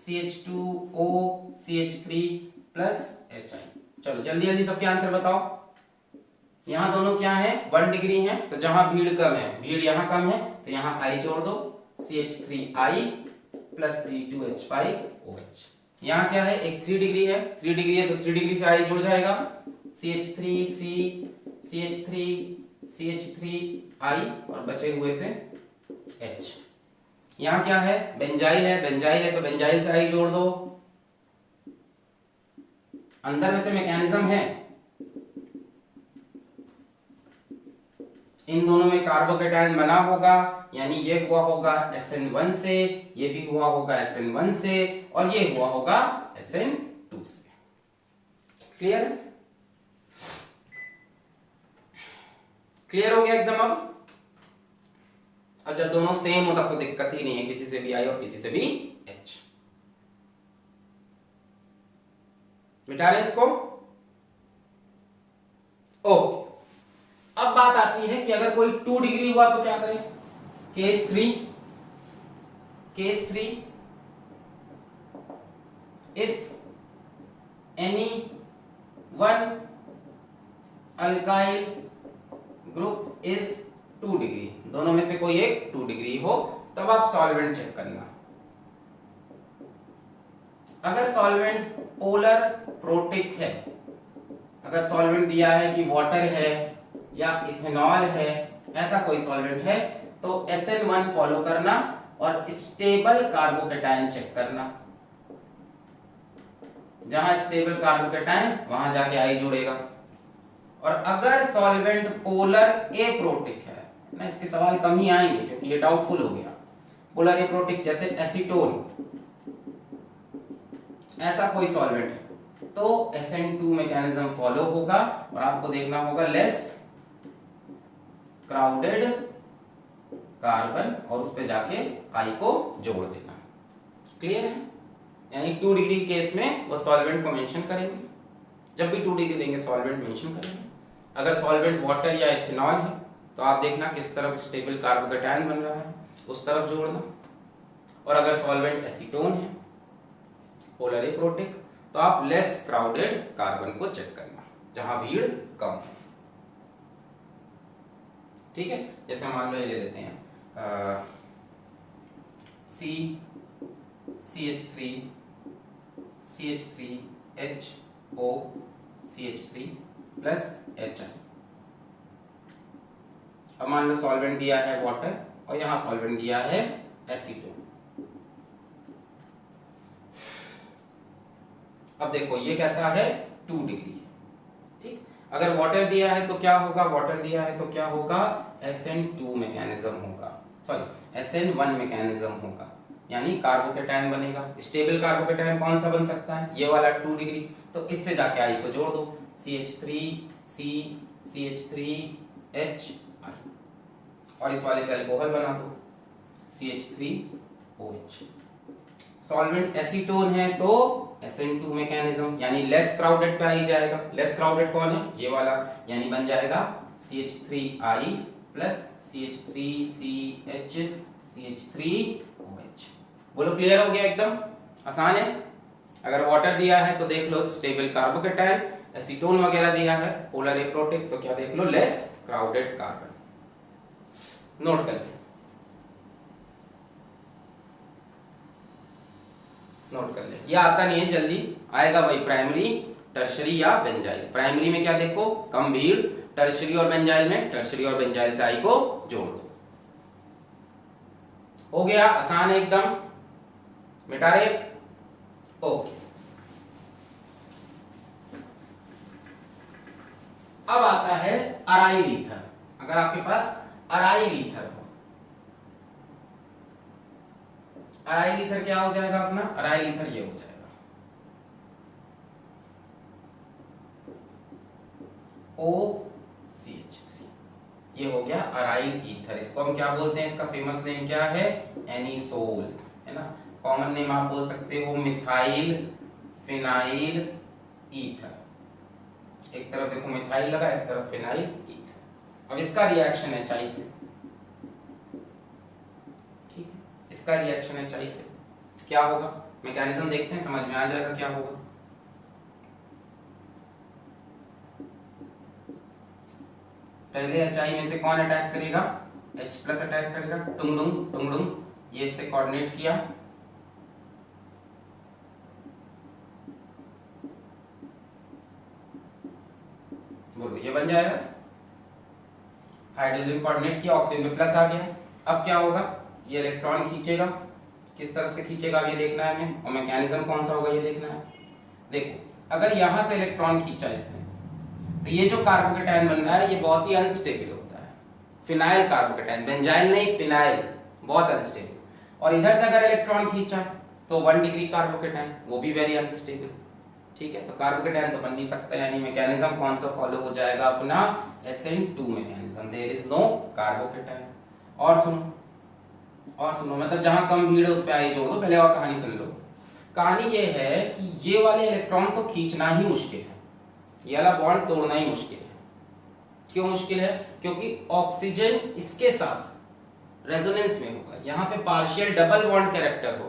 CH2OCH3 प्लस HI। चलो जल्दी जल्दी सबके आंसर बताओ। यहां दोनों क्या है? 1 डिग्री है, तो जहां भीड़ कम है, भीड़ यहां कम है, तो यहां I जोड़ दो, CH3I प्लस C2H5OH। यहां क्या है? एक 3 डिग्री है, 3 डिग्री है तो 3 डिग्री से I जुड़ जाएगा, CH3C CH3I और बचे हुए से H। यहां क्या है? बेंजाइल है, बेंजाइल है तो बेंजाइल से I जोड़ दो। अंदर में से मैकेनिज्म है, इन दोनों में कार्बोकेटायन बना होगा, यानी ये हुआ होगा SN1 से, ये भी हुआ होगा SN1 से, और ये हुआ होगा SN2 से। क्लियर है? क्लियर हो गया एकदम? अब जब दोनों सेम हो तब तो दिक्कत ही नहीं है, किसी से भी I और किसी से भी H। मिटा रहे इसको? ओके, अब बात आती है कि अगर कोई 2 डिग्री हुआ तो क्या करें? Case 3 if any one alkyl group is 2 degree, दोनों में से कोई एक 2 डिग्री हो, तब आप सॉल्वेंट चेक करना। अगर सॉल्वेंट पोलर प्रोटिक है, अगर सॉल्वेंट दिया है कि वाटर है या इथेनॉल है, ऐसा कोई सॉल्वेंट है, तो SN1 फॉलो करना और स्टेबल कार्बोकेटायन चेक करना। जहां स्टेबल कार्बोकेटायन वहां जाके I जुड़ेगा। और अगर सॉल्वेंट पोलर एप्रोटिक है ना, इसके सवाल कम ही आएंगे क्योंकि ये डाउटफुल हो गया। पोलर एप्रोटिक जैसे एसीटोन, ऐसा कोई सॉल्वेंट है तो SN2 मैकेनिज्म फॉलो होगा, और आपको देखना होगा लेस क्राउडेड कार्बन, और उस पे जाके I को जोड़ देना। क्लियर है? यानी 2 डिग्री केस में वो सॉल्वेंट को मेंशन करेंगे, जब भी 2 डिग्री देंगे सॉल्वेंट मेंशन करेंगे। अगर सॉल्वेंट वाटर या इथेनॉल है तो आप देखना किस तरफ स्टेबल कार्बोकेटायन बन रहा है, उस तरफ जोड़ना। और अगर सॉल्वेंट एसीटोन है, पोलर एप्रोटिक, तो आप लेस क्राउडेड कार्बन को चेक करना, जहां भीड़ कम है। ठीक है? जैसे मान लो ये ले लेते हैं CH3 CH3HO CH3 plus HI। अब मान लो सॉल्वेंट दिया है वाटर और यहां सॉल्वेंट दिया है एसीटोन। अब देखो ये कैसा है 2 डिग्री है, ठीक। अगर वाटर दिया है तो क्या होगा, वाटर दिया है तो क्या होगा, SN2 मैकेनिज्म होगा, सॉरी SN1 मैकेनिज्म होगा, यानी कार्बोकेटायन बनेगा। स्टेबल कार्बोकेटायन कौन सा बन सकता है, ये वाला 2 डिग्री। तो इससे जाके आई को जोड़ दो, CH3C CH3HI, और इस वाले से अल्कोहल बना दो CH3OH। सॉल्वेंट एसीटोन है तो SN2 मैकेनिज्म, यानी लेस क्राउडेड पे आई जाएगा। लेस क्राउडेड कौन है, ये वाला, यानी बन जाएगा CH3I प्लस CH3CH CH3OH। बोलो क्लियर हो गया, एकदम आसान है। अगर वाटर दिया है तो देख लो स्टेबल कार्बोकेटायन, एसीटोन वगैरह दिया है पोलर एप्रोटिक, तो क्या देख लो, लेस क्राउडेड कार्बन। नोट कर ले, नोट कर ले, ये आता नहीं है, जल्दी आएगा भाई, प्राइमरी टर्शरी या बेंजाइल। प्राइमरी में क्या देखो कम भीड़, टर्शरी और बेंजाइल में टर्शरी और बेंजाइल से आई को जोड़ दो। हो गया, आसान है एकदम, मिटा रहे, ओके। अब आता है अराइल ईथर। अगर आपके पास अराइल ईथर हो, अराइल ईथर क्या हो जाएगा अपना, अराइल ईथर ये हो जाएगा OCH3, ये हो गया अराइल ईथर। इसको हम क्या बोलते हैं, इसका फेमस नेम क्या है, एनिसोल, है ना। कॉमन नेम आप बोल सकते हो मिथाइल फिनाइल ईथर। एक तरफ देखो मिथाइल लगा, एक तरफ फिनाइल ईथर। अब इसका रिएक्शन है HI से, ठीक है, इसका रिएक्शन है HI से, क्या होगा, मैकेनिज्म देखते हैं, समझ में आ जाएगा क्या होगा। पहले HI में से कौन अटैक करेगा, H प्लस अटैक करेगा, टुंगडुंग, ये इससे कोऑर्डिनेट किया, बोलो ये बन जाएगा, हाइड्रोजन कोऑर्डिनेट किया, ऑक्सीजन पे प्लस आ गया। अब क्या होगा, ये इलेक्ट्रॉन खींचेगा, किस तरफ से खींचेगा ये देखना है हमें, और मैकेनिज्म कौन सा होगा ये देखना है। देखो अगर यहां से इलेक्ट्रॉन खींचा इसने, तो ये जो कार्बोकेटायन बन रहा है ये बहुत ही अनस्टेबल होता है, फिनाइल कार्बोकेटायन, बेंजाइल नहीं फिनाइल, बहुत अनस्टेबल। और इधर से अगर इलेक्ट्रॉन खींचा तो 1 डिग्री कार्बोकेटायन, वो भी वेरी अनस्टेबल, ठीक है। तो कार्बोकेटायन तो बन नहीं सकता, यानी मैकेनिज्म कौन सा फॉलो हो जाएगा अपना, SN2 mechanism, there is no carbocation. और सुनो, मतलब जहां कम भीड़ है उस पे आई जोड़ दो, पहले और कहानी सुन लो। कहानी ये है कि ये वाले इलेक्ट्रॉन तो खींचना ही मुश्किल है, ये वाला बॉन्ड तोड़ना ही मुश्किल है। क्यों मुश्किल है, क्योंकि ऑक्सीजन इसके साथ रेजोनेंस में होगा, यहां पे पार्शियल डबल बॉन्ड कैरेक्टर होगा।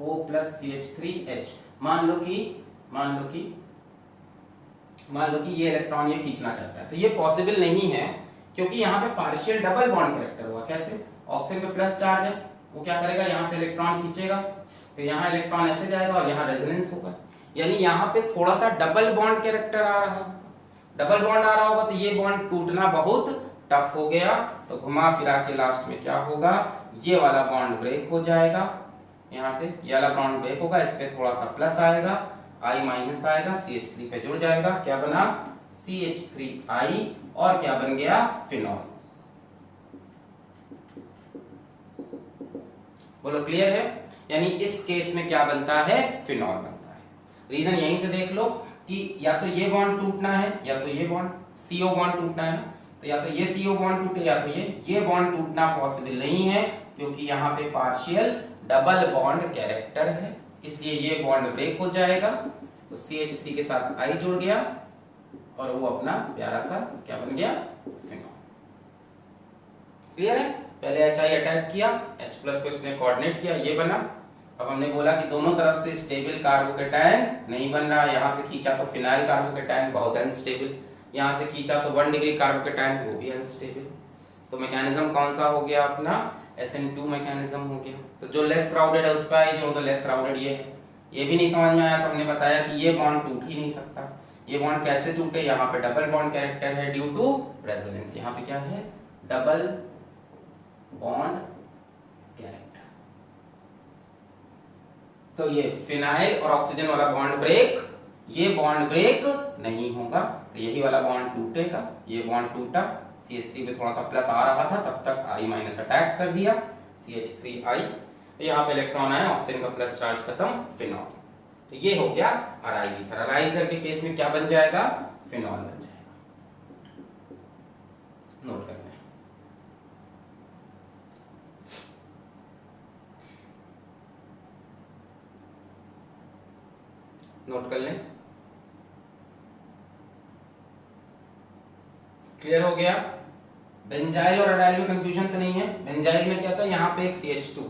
O प्लस CH3H, मान लो कि ये इलेक्ट्रॉन ये खींचना चाहता है, तो ये पॉसिबल नहीं है, क्योंकि यहाँ पे पार्शियल डबल बॉन्ड कैरेक्टर हुआ। कैसे, ऑक्सीजन पे प्लस चार्ज है, वो क्या करेगा, यहाँ से इलेक्ट्रॉन खींचेगा, तो यहाँ इलेक्ट्रॉन ऐसे जाएगा और यहाँ रेजोनेंस होगा, यानी यहाँ पे थोड़ा सा डबल बॉन्ड कैरेक्टर आ रहा होगा। डबल बॉन्ड आ रहा होगा तो ये बॉन्ड टूटना बहुत टफ हो गया, तो घुमा फिरा के लास्ट में क्या होगा, ये वाला बॉन्ड ब्रेक हो जाएगा, यहाँ से ये वाला बॉन्ड ब्रेक होगा, इस पे थोड़ा सा प्लस आएगा, I माइनस आएगा, CH3 पे जुड़ जाएगा, क्या बना CH3I, और क्या बन गया, फिनॉल। बोलो क्लियर है, यानी इस केस में क्या बनता है, फिनॉल बनता है। रीजन यहीं से देख लो कि या तो ये बॉन्ड टूटना है, या तो ये बॉन्ड CO बॉन्ड टूटना है, तो या तो ये CO बॉन्ड टूटे, या तो ये बॉन्ड टूटना पॉसिबल नहीं है, क्योंकि यहाँ पे पार्शियल डबल बॉन्ड कैरेक्टर है, इसलिए ये बॉन्ड ब्रेक हो जाएगा, तो CH3 के साथ I जुड़ गया और वो अपना प्यारा सा क्या बन गया, फिनॉल। क्लियर है, पहले HI अटैक किया, H प्लस को इसने कोऑर्डिनेट किया, ये बना। अब हमने बोला कि दोनों तरफ से स्टेबल कार्बोकेटायन नहीं बन रहा, यहां से खींचा तो फिनाइल कार्बोकेटायन बहुत अनस्टेबल, यहाँ से खींचा तो 1 डिग्री कार्बोकेटायन, वो भी अनस्टेबल। तो मैकेनिज्म कौन सा हो गया अपना, SN2 मैकेनिज्म हो गया। तो जो लेस क्राउडेड है उस पर आई, जो तो लेस क्राउडेड ये है। ये भी नहीं समझ में आया तो हमने बताया कि ये बॉन्ड टूट ही नहीं सकता। ये बॉन्ड कैसे टूटे, यहाँ पे डबल बॉन्ड कैरेक्टर है ड्यू टू रेजोनेंस। यहाँ पे क्या है, डबल बॉन्ड कैरेक्टर। तो ये फिनाइल और ऑक्सीजन वाला बॉन्ड ब्रेक, ये बॉन्ड ब्रेक नहीं होगा, तो यही वाला बॉन्ड टूटेगा। ये बॉन्ड टूटा, CH3 पे थोड़ा सा प्लस आ रहा था, तब तक I माइनस अटैक कर दिया, CH3I। यहाँ पे इलेक्ट्रॉन आया, ऑक्सीजन का प्लस चार्ज खत्म, फिनॉल। तो ये हो गया अराइल ईथर। अराइल ईथर के केस में क्या बन जाएगा, फिनॉल बन जाएगा। नोट करना है। नोट कर लें। क्लियर हो गया। बेंजाइल और अराइल में कंफ्यूजन तो नहीं है। बेंजाइल में क्या था, यहाँ पे एक CH2,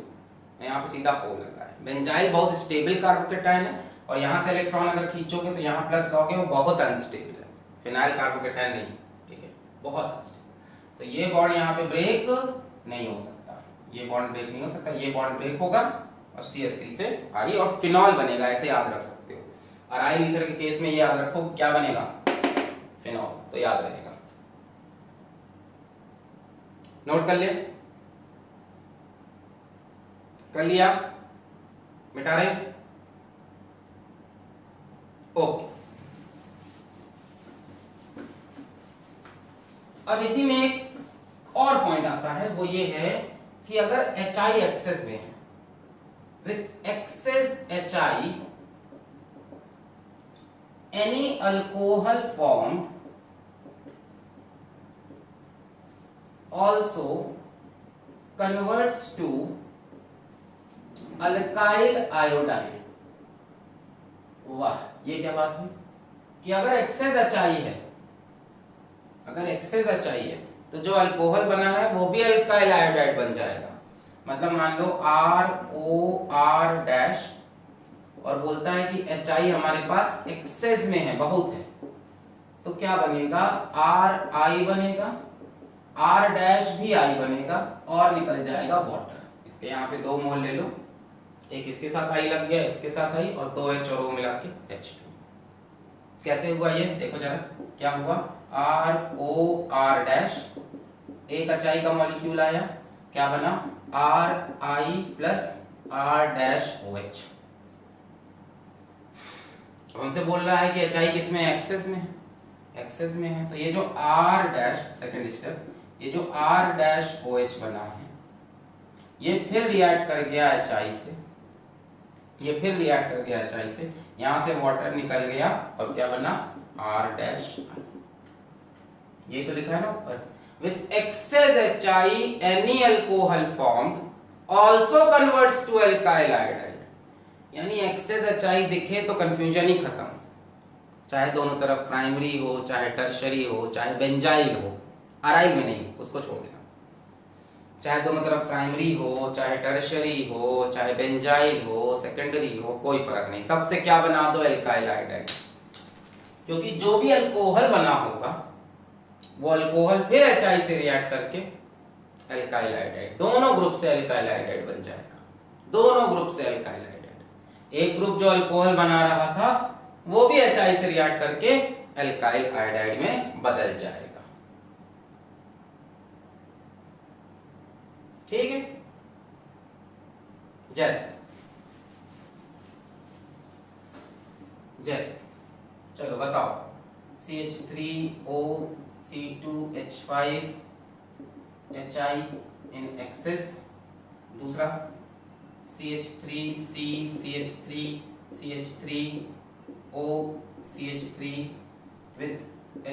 यहाँ पे सीधा O लगा है। बेंजाइल बहुत स्टेबल कार्बोकेटायन है, और यहाँ से इलेक्ट्रॉन अगर खींचोगे तो यहाँ प्लस दोगे, वो बहुत अनस्टेबल है। फिनाइल कार्बोकेटायन नहीं, ठीक है, बहुत अनस्टेबल। तो ये बॉन्ड यहाँ पे ब्रेक नहीं हो सकता, ये बॉन्ड ब्रेक नहीं हो सकता। ये बॉन्ड ब्रेक होगा और CH3 से I और फिनॉल बनेगा, ऐसे याद रख सकते हो। अराइल ईथर के केस में ये याद रखो, क्या बनेगा, फिनॉल, तो याद रहेगा। नोट कर ले, कर लिया, मिटा रहे, ओके। अब इसी में एक और पॉइंट आता है, वो ये है कि अगर HI एक्सेस में है, with excess HI any alcohol form also converts to alkyl iodide। वाह, ये क्या बात हुई कि अगर एक्सेस HI है, अगर एक्सेस HI है तो जो अल्कोहल बना है वो भी अल्काइल आयोडाइड बन जाएगा। मतलब मान लो ROR डैश, और बोलता है कि HI हमारे पास एक्सेस में है, बहुत है, तो क्या बनेगा, RI बनेगा, R डैश भी I बनेगा, और निकल जाएगा वाटर। इसके यहाँ पे 2 मोल ले लो, एक इसके साथ I लग गया, इसके साथ I, और 2H और O मिला के H2। कैसे हुआ ये देखो जरा, क्या हुआ, ROR डैश, एक HI का मॉलिक्यूल आया, क्या बना, RI plus R dash OH। हमसे बोल रहा है कि HI किसमें, एक्सेस में है, एक्सेस में है। तो ये जो R डैश, सेकेंड स्टेप, ये जो R डैश OH बना है, ये फिर रिएक्ट कर गया HI से, ये फिर रिएक्ट कर गया HI से, यहां से वाटर निकल गया, और क्या बना, R डैश। ये तो लिखा है ना ऊपर, with excess HI any alcohol formed also converts to alkyl iodide. यानी एक्सेस HI दिखे तो कंफ्यूजन ही खत्म, चाहे दोनों तरफ प्राइमरी हो, चाहे टर्शरी हो, चाहे बेंजाइल हो, अराइल में नहीं, उसको छोड़ देना। चाहे दोनों तरफ प्राइमरी हो, चाहे टर्शरी हो, चाहे बेंजाइल हो, सेकेंडरी हो, कोई फर्क नहीं, सबसे क्या बना दो, अल्काइल आयोडाइड। क्योंकि जो भी अल्कोहल बना होगा वो अल्कोहल फिर HI से रिएक्ट करके अल्काइल आयोडाइड, दोनों ग्रुप से अल्काइल आयोडाइड बन जाएगा, दोनों ग्रुप से अल्काइल आयोडाइड। एक ग्रुप जो अल्कोहल बना रहा था वो भी HI से रिएक्ट करके अल्काइल आयोडाइड में बदल जाएगा। ठीक है, जैसे जैसे चलो बताओ, CH3O C2H5 HI in excess, दूसरा CH3C CH3 CH3O CH3 with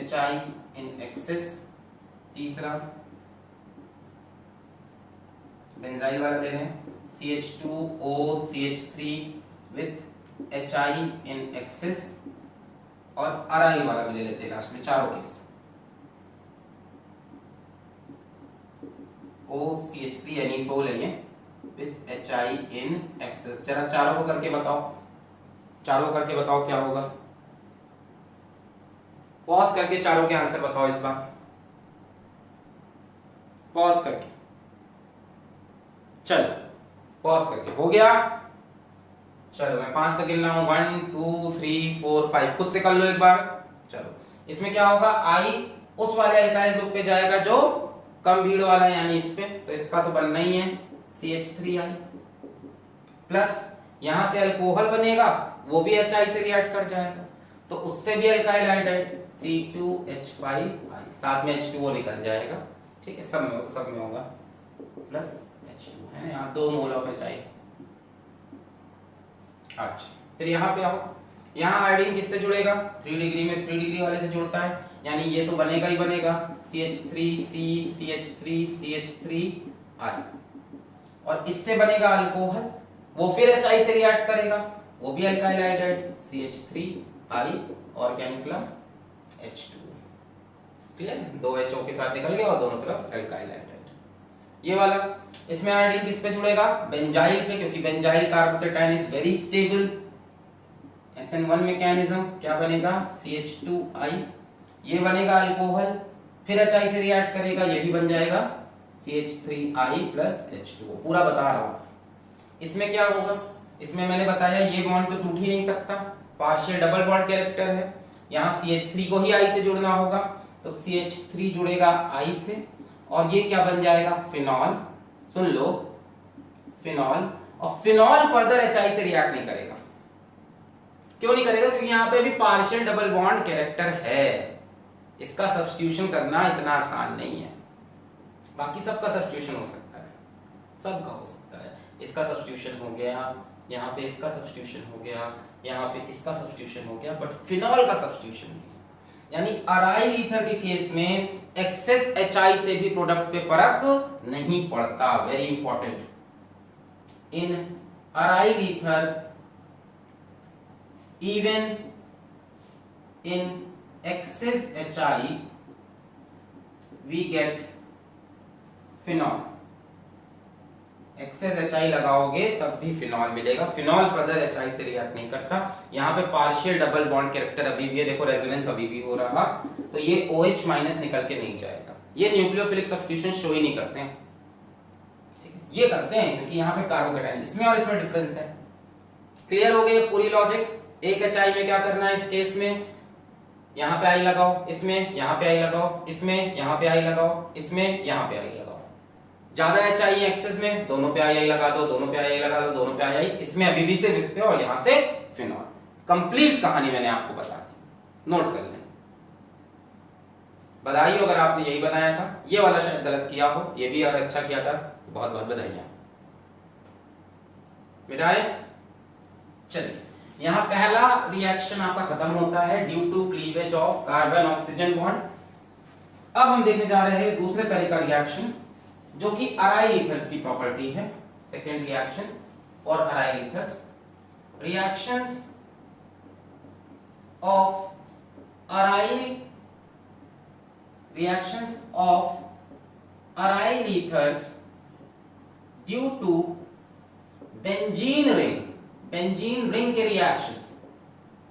HI in excess, तीसरा बेंजाइल वाला ले रहे हैं, CH2O CH3 with HI in excess, और अराइल वाला भी ले लेते हैं लास्ट में, चारों केस OCH3 यानी सो लेंगे with HI in excess। जरा चारों को करके बताओ, चारों करके बताओ क्या होगा। पॉज करके चारों के आंसर बताओ इस बार, पॉज करके, चलो पॉज करके हो गया। चलो मैं 5 तक गिन रहा हूं, 1 2 3 4 5, खुद से कर लो एक बार। चलो इसमें क्या होगा, आई उस वाले अल्काइल ग्रुप पे जाएगा जो कम भीड़ वाला है, यानी इस पे, तो इसका तो बनना ही है CH3I प्लस यहां से अल्कोहल बनेगा, वो भी HI से रिएक्ट कर जाएगा, तो उससे भी अल्काइल हाइड्राइड C2H5I, साथ में H2O निकल जाएगा, ठीक है, सब में होगा प्लस H2 है ना, यहाँ 2 मोल ऑफ HI। अच्छा फिर यहाँ पे आओ, यहाँ आयोडीन किससे जुड़ेगा, 3 डिग्री में 3 डिग्री वाले से जुड़ता है, यानी ये तो बनेगा ही बनेगा CH3C CH3 CH3I, और इससे बनेगा अल्कोहल, वो फिर HI से रिएक्ट करेगा, वो भी अल्काइल हाइड्राइड CH3I, और क्या निकला H2। क्लियर है, 2 HO के साथ निकल गया और दोनों तरफ अल्काइल हाइड्राइड। ये वाला, इसमें आयोडीन किस पे जुड़ेगा, बेंजाइल पे, क्योंकि benzyl carbocation is very stable, SN1 mechanism, क्या बनेगा CH2I, ये बनेगा अल्कोहल, फिर HI से रिएक्ट करेगा, ये भी बन जाएगा CH3I प्लस H2O, पूरा बता रहा हूं। इसमें क्या होगा, इसमें मैंने बताया ये बॉन्ड तो टूट ही नहीं सकता, पार्शियल डबल बॉन्ड कैरेक्टर है, यहाँ CH3 को ही I से जुड़ना होगा, तो CH3 जुड़ेगा I से, और ये क्या बन जाएगा फिनॉल, सुन लो फिनॉल, और फिनॉल फर्दर HI से रिएक्ट नहीं करेगा, क्यों नहीं करेगा, क्योंकि यहाँ पे भी पार्शियल डबल बॉन्ड कैरेक्टर है, इसका सब्स्टिट्यूशन करना इतना आसान नहीं है, बाकी सबका सब्स्टिट्यूशन हो सकता है, सबका हो सकता है, इसका सब्स्टिट्यूशन हो गया, यहाँ पे इसका सब्स्टिट्यूशन हो गया, यहाँ पे इसका सब्स्टिट्यूशन हो गया, बट फिनॉल का सब्स्टिट्यूशन नहीं, यानी अराइल ईथर के केस में एक्सेस HI से भी प्रोडक्ट पे फर्क नहीं पड़ता, very important, in aryl ether even in excess HI we get phenol, excess HI लगाओगे तब भी फिनॉल मिलेगा, फिनॉल फर्दर HI से रिएक्ट नहीं करता, यहाँ पे पार्शियल डबल बॉन्ड कैरेक्टर अभी भी है, देखो रेजोनेंस अभी भी हो रहा, तो ये OH माइनस निकल के नहीं जाएगा, ये न्यूक्लियोफिलिक सब्स्टिट्यूशन शो ही नहीं करते हैं, ठीक है, ये करते हैं क्योंकि यहाँ पे कार्बोकेटायन, इसमें और इसमें डिफरेंस है। क्लियर हो गई पूरी लॉजिक, एक HI में क्या करना है, इस केस में यहाँ पे I लगाओ, इसमें यहाँ पे I लगाओ, इसमें यहाँ पे I लगाओ, इसमें यहाँ पे I लगाओ, ज्यादा HI एक्सेस में दोनों पे I लगा दो, दोनों पे I लगा दो, दोनों पे I, इसमें अभी भी सिर्फ इस पे और यहाँ से फिनॉल, कंप्लीट कहानी मैंने आपको बता दी, नोट कर लें, बधाई अगर आपने यही बनाया था, ये वाला शायद गलत किया हो, ये भी अगर अच्छा किया था तो बहुत बहुत बधाइयां, मिटाए। चलिए यहाँ पहला रिएक्शन आपका खत्म होता है due to cleavage of carbon oxygen bond. अब हम देखने जा रहे हैं दूसरे तरह का रिएक्शन जो कि अराइल ईथर्स की प्रॉपर्टी है, सेकेंड रिएक्शन और aryl ethers, reactions of aryl ethers due to benzene ring के रिएक्शंस,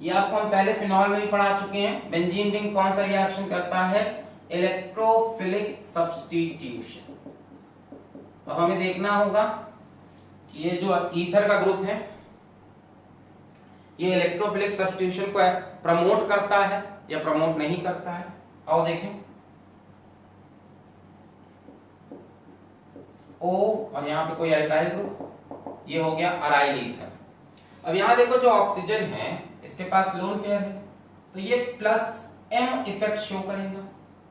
ये आपको हम पहले फिनॉल में भी पढ़ा चुके हैं। बेंजीन रिंग कौन सा रिएक्शन करता है, इलेक्ट्रोफिलिक सब्स्टिट्यूशन। अब हमें देखना होगा कि ये जो ईथर का ग्रुप है ये इलेक्ट्रोफिलिक सब्स्टिट्यूशन को प्रमोट करता है या प्रमोट नहीं करता है। आओ देखें, O और यहाँ पे कोई अल्काइल ग्रुप, ये हो गया अराइल ईथर। अब यहाँ देखो जो ऑक्सीजन है इसके पास लोन पेयर है तो ये प्लस m इफेक्ट शो करेगा।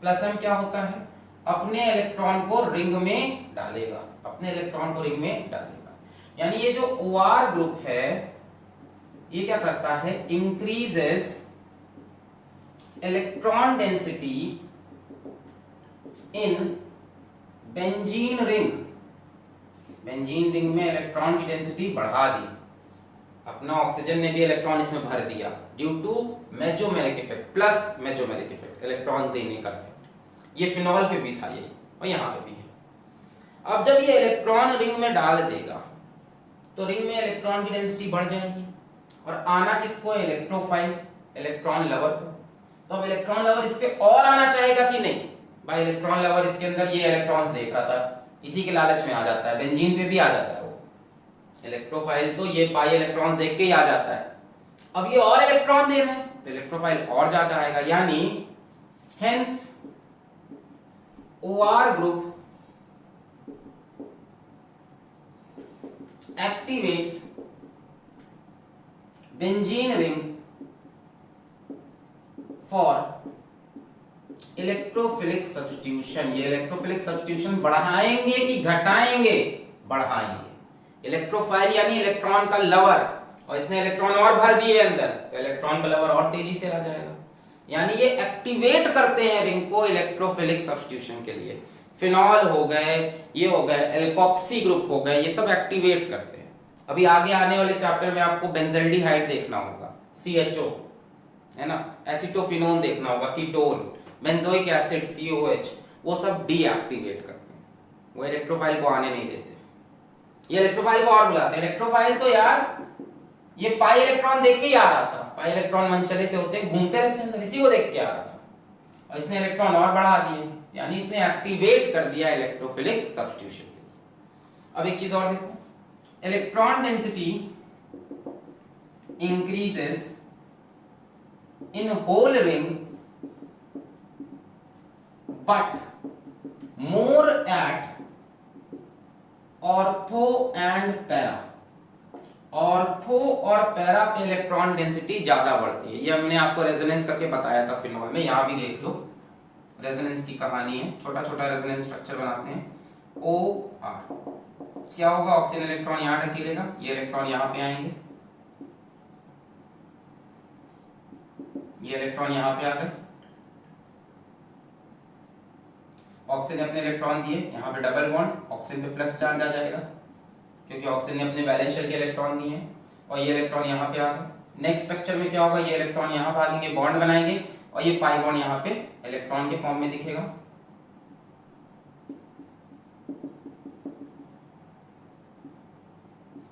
प्लस m क्या होता है, अपने इलेक्ट्रॉन को रिंग में डालेगा, अपने इलेक्ट्रॉन को रिंग में डालेगा। यानी ये जो OR ग्रुप है ये क्या करता है, increases electron density in benzene ring. Benzene ring में इलेक्ट्रॉन की डेंसिटी बढ़ा दी, अपना ऑक्सीजन ने भी इलेक्ट्रॉन इसमें भर दिया due to mesomeric effect, plus mesomeric effect, electron देने का इफेक्ट। ये फिनॉल पे भी था यही और यहाँ पे भी है। अब जब ये इलेक्ट्रॉन रिंग में डाल देगा तो रिंग में इलेक्ट्रॉन की डेंसिटी बढ़ जाएगी और आना किसको, इलेक्ट्रोफाइल, इलेक्ट्रॉन लवर को। तो अब इलेक्ट्रॉन लवर इस पे और आना चाहेगा कि नहीं? भाई इलेक्ट्रॉन लवर इसके अंदर ये इलेक्ट्रॉन्स देख रहा था, इसी के लालच में आ जाता है, बेंजीन पे भी आ जाता है वो इलेक्ट्रोफाइल, तो ये पाई इलेक्ट्रॉन्स देख के ही आ जाता है। अब ये और इलेक्ट्रॉन दे रहे हैं तो इलेक्ट्रोफाइल और ज्यादा आएगा, यानी hence OR group activates benzene ring for electrophilic substitution. ये इलेक्ट्रोफिलिक सब्स्टिट्यूशन बढ़ाएंगे कि घटाएंगे? बढ़ाएंगे। इलेक्ट्रोफाइल यानी इलेक्ट्रॉन का लवर, और इसने इलेक्ट्रॉन और भर दिए अंदर तो इलेक्ट्रॉन का लवर और तेजी से आ जाएगा, यानी ये एक्टिवेट करते हैं रिंग को इलेक्ट्रोफिलिक सब्स्टिट्यूशन के लिए। फिनॉल हो गए, ये हो गए एल्कोक्सी ग्रुप हो गए, ये सब एक्टिवेट करते हैं। अभी आगे आने वाले चैप्टर में आपको बेंजल्डिहाइड देखना होगा, CHO है ना, एसिटोफिनोन देखना होगा, कीटोन, बेंजोइक एसिड COH, वो सब डीएक्टिवेट करते हैं, वो इलेक्ट्रोफाइल को आने नहीं देते। ये इलेक्ट्रोफाइल को और बुलाते हैं। इलेक्ट्रोफाइल तो यार ये पाई इलेक्ट्रॉन देख के ही आ रहा था, पाई इलेक्ट्रॉन मनचले से होते हैं, घूमते रहते हैं अंदर, इसी को देख के आ रहा था, और इसने इलेक्ट्रॉन और बढ़ा दिए, यानी इसने एक्टिवेट कर दिया इलेक्ट्रोफिलिक सब्स्टिट्यूशन के लिए। अब एक चीज और देखो, electron density increases in whole ring but more at ortho and para. Ortho और पैरा पे इलेक्ट्रॉन डेंसिटी ज्यादा बढ़ती है, ये हमने आपको रेजोनेंस करके बताया था फिनॉल में, यहां भी देख लो, रेजोनेंस की कहानी है, छोटा छोटा रेजोनेंस स्ट्रक्चर बनाते हैं। OR क्या होगा, ऑक्सीजन इलेक्ट्रॉन यहां ढकेलेगा, ये इलेक्ट्रॉन यहां पे आएंगे, ये इलेक्ट्रॉन यहां पे आ गए, ऑक्सीजन ने अपने इलेक्ट्रॉन दिए, यहां पे डबल बॉन्ड, ऑक्सीजन पे प्लस चार्ज आ जाएगा क्योंकि ऑक्सीजन ने अपने वैलेंस शेल के इलेक्ट्रॉन दिए हैं, और ये इलेक्ट्रॉन यहां पे आ गए। नेक्स्ट स्ट्रक्चर में क्या होगा, ये इलेक्ट्रॉन यहां पे आएंगे, बॉन्ड बनाएंगे, और ये पाई बॉन्ड यहां पे इलेक्ट्रॉन के फॉर्म में दिखेगा।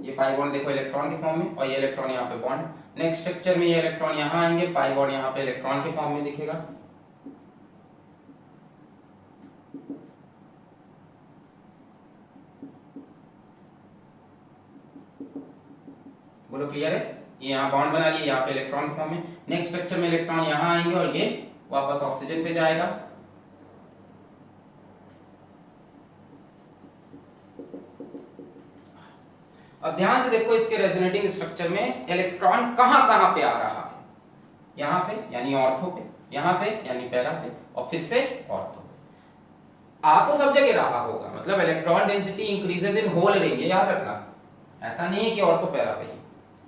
ये पाई बॉन्ड देखो इलेक्ट्रॉन के फॉर्म में, और ये इलेक्ट्रॉन यहां पे बॉन्ड। नेक्स्ट स्ट्रक्चर में ये इलेक्ट्रॉन यहां आएंगे, पाई बॉन्ड यहां पे इलेक्ट्रॉन के फॉर्म में दिखेगा। बोलो क्लियर है? ये यहाँ बॉन्ड बना लिए, यहाँ पे इलेक्ट्रॉन फॉर्म में, नेक्स्ट स्ट्रक्चर में इलेक्ट्रॉन यहाँ आएंगे और ये वापस ऑक्सीजन पे जाएगा। अब ध्यान से देखो इसके रेजोनेटिंग स्ट्रक्चर में इलेक्ट्रॉन कहां कहां पे आ रहा है, यहाँ पे यानी ऑर्थो पे, यहाँ पे यानी पैरा पे, और फिर से ऑर्थो पे। आ तो सब जगह रहा होगा, मतलब electron density increases in whole ring, ये याद रखना, ऐसा नहीं है कि ऑर्थो पैरा पे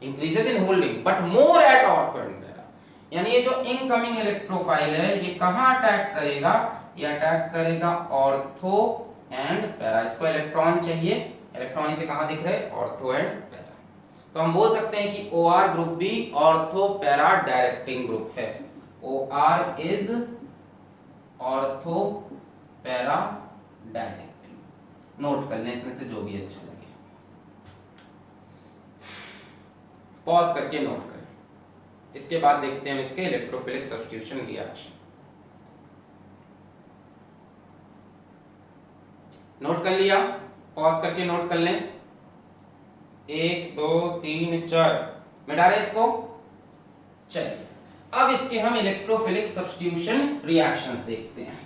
increases in whole ring but more at ortho and para. यानी ये जो इनकमिंग इलेक्ट्रोफाइल है ये कहां अटैक करेगा, ये अटैक करेगा ऑर्थो एंड पैरा। इसको इलेक्ट्रॉन चाहिए, इलेक्ट्रॉन इसे कहां दिख रहे, ऑर्थो एंड पैरा। तो हम बोल सकते हैं कि OR ग्रुप भी ऑर्थो पैरा डायरेक्टिंग ग्रुप है। OR is ortho para directing. Note कर लें इसमें से जो भी अच्छा लगे, पॉज करके नोट करें। इसके बाद देखते हैं हम इसके इलेक्ट्रोफिलिक सब्स्टिट्यूशन रिएक्शन। नोट कर लिया, पॉज करके नोट कर लें। 1 2 3 4 मिटा रहे इसको। चलिए अब इसके हम इलेक्ट्रोफिलिक सब्स्टिट्यूशन रिएक्शंस देखते हैं।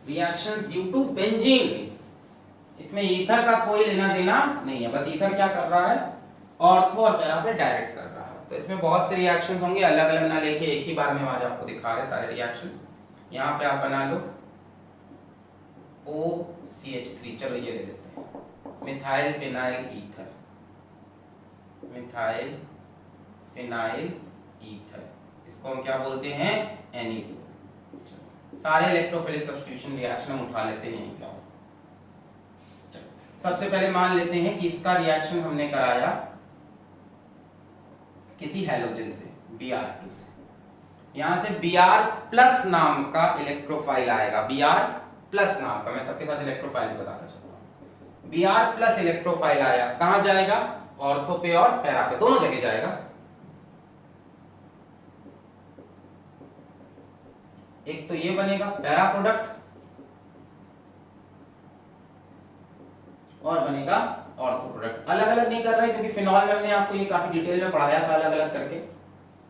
Reactions due to benzene ring. इसमें ईथर का कोई लेना देना नहीं है, बस ईथर क्या कर रहा है, ऑर्थो और पैरा पे डायरेक्ट कर रहा है। तो इसमें बहुत से रिएक्शंस होंगे, अलग अलग ना लेके एक ही बार में आज आपको दिखा रहे सारे रिएक्शंस। यहाँ पे आप बना लो OCH3, चलो ये ले लेते हैं, methyl phenyl ether, methyl phenyl ether, इसको हम क्या बोलते हैं, NeSO। सारे इलेक्ट्रोफिलिक सब्स्टिट्यूशन रिएक्शन हम उठा लेते हैं यहीं पे। सबसे पहले मान लेते हैं कि इसका रिएक्शन हमने कराया किसी हैलोजन से, Br2 से। यहां से Br+ नाम का इलेक्ट्रोफाइल आएगा, Br+ नाम का, मैं सबके साथ इलेक्ट्रोफाइल बताता चलता हूं। Br+ इलेक्ट्रोफाइल आया, कहां जाएगा, ऑर्थो पे और पैरा पे, दोनों जगह जाएगा। एक तो ये बनेगा पैरा प्रोडक्ट और बनेगा ऑर्थो प्रोडक्ट। अलग अलग नहीं कर रहे क्योंकि फिनॉल में हमने आपको ये काफी डिटेल में पढ़ाया था अलग अलग करके।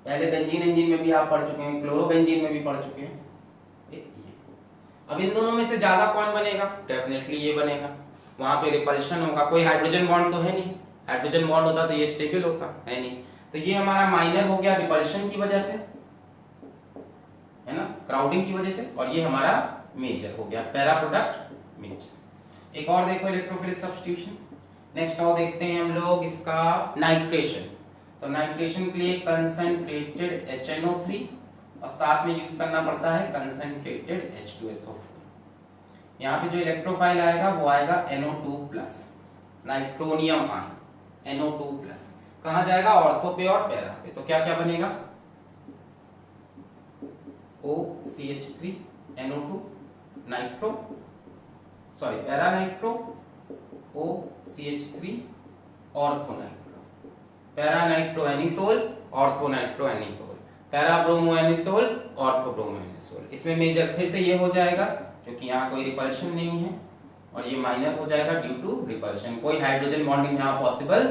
पहले बेंजीन इंजीन में भी आप पढ़ चुके हैं, क्लोरोबेंजीन में भी पढ़ चुके हैं। अब इन दोनों में से ज्यादा कौन बनेगा? डेफिनेटली ये बनेगा। वहां पे रिपल्शन होगा, कोई हाइड्रोजन बॉन्ड तो है नहीं, हाइड्रोजन बॉन्ड होता तो ये स्टेबल होता है नहीं, तो ये हमारा माइनर हो गया रिपल्शन की वजह से, है ना, क्राउडिंग की वजह से, और ये हमारा मेजर हो गया पैरा प्रोडक्ट मेजर। एक और देखो इलेक्ट्रोफिलिक सब्स्टिट्यूशन। नेक्स्ट और देखते हैं हम लोग इसका नाइट्रेशन। तो नाइट्रेशन के लिए कंसंट्रेटेड HNO3 और साथ में यूज करना पड़ता है कंसंट्रेटेड H2SO4। यहाँ पे जो इलेक्ट्रोफाइल आएगा वो आएगा NO2+, नाइट्रोनियम आयन NO2+। कहाँ जाएगा? ऑर्थो पे और पैरा पे। तो क्या क्या बनेगा? OCH3 NO2 nitro sorry para nitro OCH3 ortho nitro, para nitro anisole ortho nitro anisole, para bromo anisole ortho bromo anisole. इसमें मेजर फिर से ये हो जाएगा क्योंकि यहाँ कोई रिपल्शन नहीं है, और ये माइनर हो जाएगा ड्यू टू रिपल्शन। कोई हाइड्रोजन बॉन्डिंग यहाँ पॉसिबल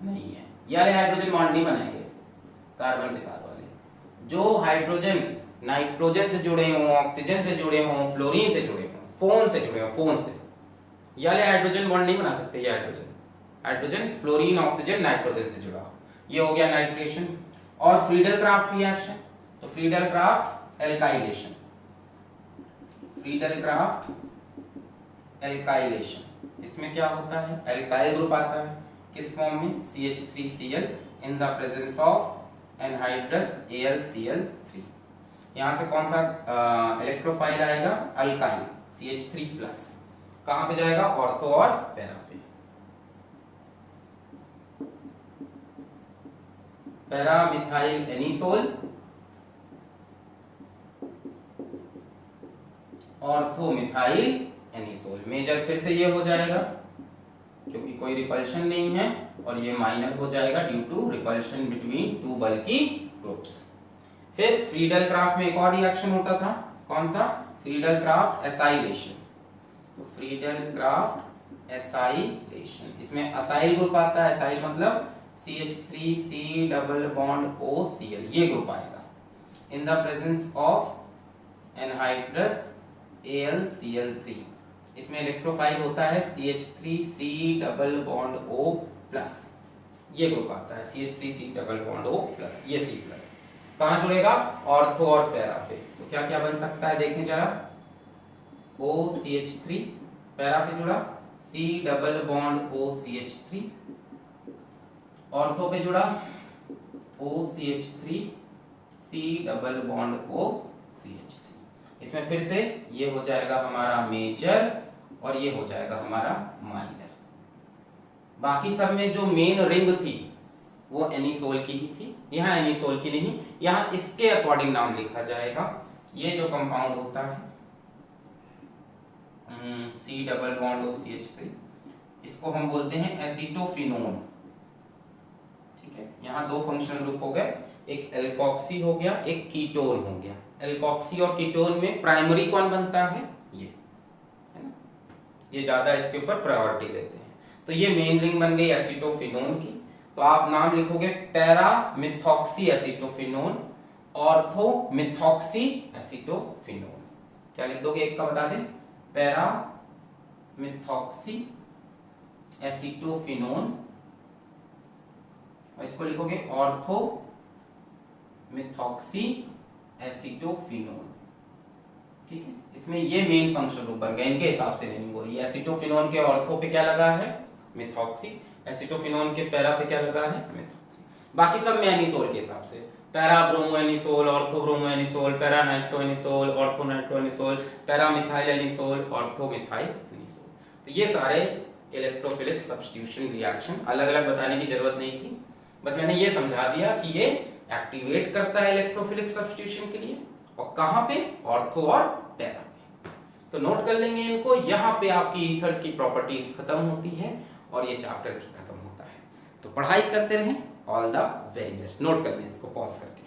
नहीं है, यानी हाइड्रोजन बॉन्ड नहीं बनाएंगे कार्बन के साथ वाले। जो हाइड्रोजन नाइट्रोजन से जुड़े हों, ऑक्सीजन से जुड़े हों, फ्लोरीन से जुड़े हों, फोन से जुड़े हों, फोन से, यानी हाइड्रोजन बॉन्ड नहीं बना सकते। ये हाइड्रोजन फ्लोरीन ऑक्सीजन नाइट्रोजन से जुड़ा हो, ये हो गया नाइट्रेशन। और फ्रीडल क्राफ्ट रिएक्शन, तो Friedel craft alkylation, Friedel craft alkylation, इसमें क्या होता है? एल्काइल ग्रुप आता है, किस फॉर्म में? CH3Cl in the presence of anhydrous AlCl3। यहां से कौन सा इलेक्ट्रोफाइल आएगा? Alkyl CH3+। कहां पे जाएगा? ऑर्थो और पैरा पे। Para methyl anisole, ortho methyl anisole. Major फिर से ये हो जाएगा क्योंकि कोई रिपल्शन नहीं है, और ये माइनर हो जाएगा due to repulsion between two bulky groups. फिर फ्रीडल क्राफ्ट में एक और रिएक्शन होता था, कौन सा? Friedel Craft acylation. तो फ्रीडल क्राफ्ट एसाइलेशन, इसमें असाइल ग्रुप आता है। असाइल मतलब CH3C डबल बॉन्ड OCl, ये ग्रुप आएगा in the presence of anhydrous AlCl3। इसमें इलेक्ट्रोफाइल होता है CH3C डबल बॉन्ड O+, ये ग्रुप आता है CH3C डबल बॉन्ड O+, ये C+। कहां जुड़ेगा? ऑर्थो और पैरा पे। तो क्या क्या बन सकता है देखें जरा। OCH3 पैरा पे जुड़ा, C double bond OCH3, ortho पे जुड़ा OCH3 C double bond OCH3। इसमें फिर से ये हो जाएगा हमारा मेजर और ये हो जाएगा हमारा माइनर। बाकी सब में जो मेन रिंग थी वो एनिसोल की ही थी, यहाँ एनिसोल की नहीं, यहाँ इसके अकॉर्डिंग नाम लिखा जाएगा। ये जो कंपाउंड होता है C डबल बॉन्ड OCH3, इसको हम बोलते हैं एसीटोफिनोन। ठीक है, यहाँ दो फंक्शनल ग्रुप हो गए, एक एल्कोक्सी हो गया, एक कीटोन हो गया। एल्कोक्सी और कीटोन में प्राइमरी कौन बनता है? ये है ना, ये ज्यादा इसके ऊपर प्रायोरिटी देते हैं। तो ये मेन रिंग बन गई एसीटोफिनोन की। तो आप नाम लिखोगे para methoxy acetophenone, ortho methoxy acetophenone. क्या लिख दोगे? एक का बता दें, पैरा मिथॉक्सी एसीटोफिनोन, और इसको लिखोगे ऑर्थो मिथॉक्सी एसीटोफिनोन। ठीक है, इसमें ये मेन फंक्शन ग्रुप बन गए, इनके हिसाब से नहीं बोली। एसीटोफिनोन के ऑर्थो पे क्या लगा है? मिथॉक्सी। एसीटोफिनोन के पैरा पे क्या लगा है? मिथॉक्सी। बाकी सब में एनिसोल के हिसाब से, para bromo anisole, ortho bromo anisole, para nitro anisole, ortho nitro anisole, para methyl anisole, ortho methyl anisole. तो ये सारे इलेक्ट्रोफिलिक सब्स्टिट्यूशन रिएक्शन अलग अलग बताने की जरूरत नहीं थी, बस मैंने ये समझा दिया कि ये एक्टिवेट करता है इलेक्ट्रोफिलिक सब्स्टिट्यूशन के लिए, और कहां पे? ऑर्थो और पैरा पे। तो नोट कर लेंगे इनको। यहां पे आपकी ईथर्स की प्रॉपर्टीज खत्म होती है और ये चैप्टर भी खत्म होता है। तो पढ़ाई करते रहें। All the very best. Note कर लें इसको पॉज करके।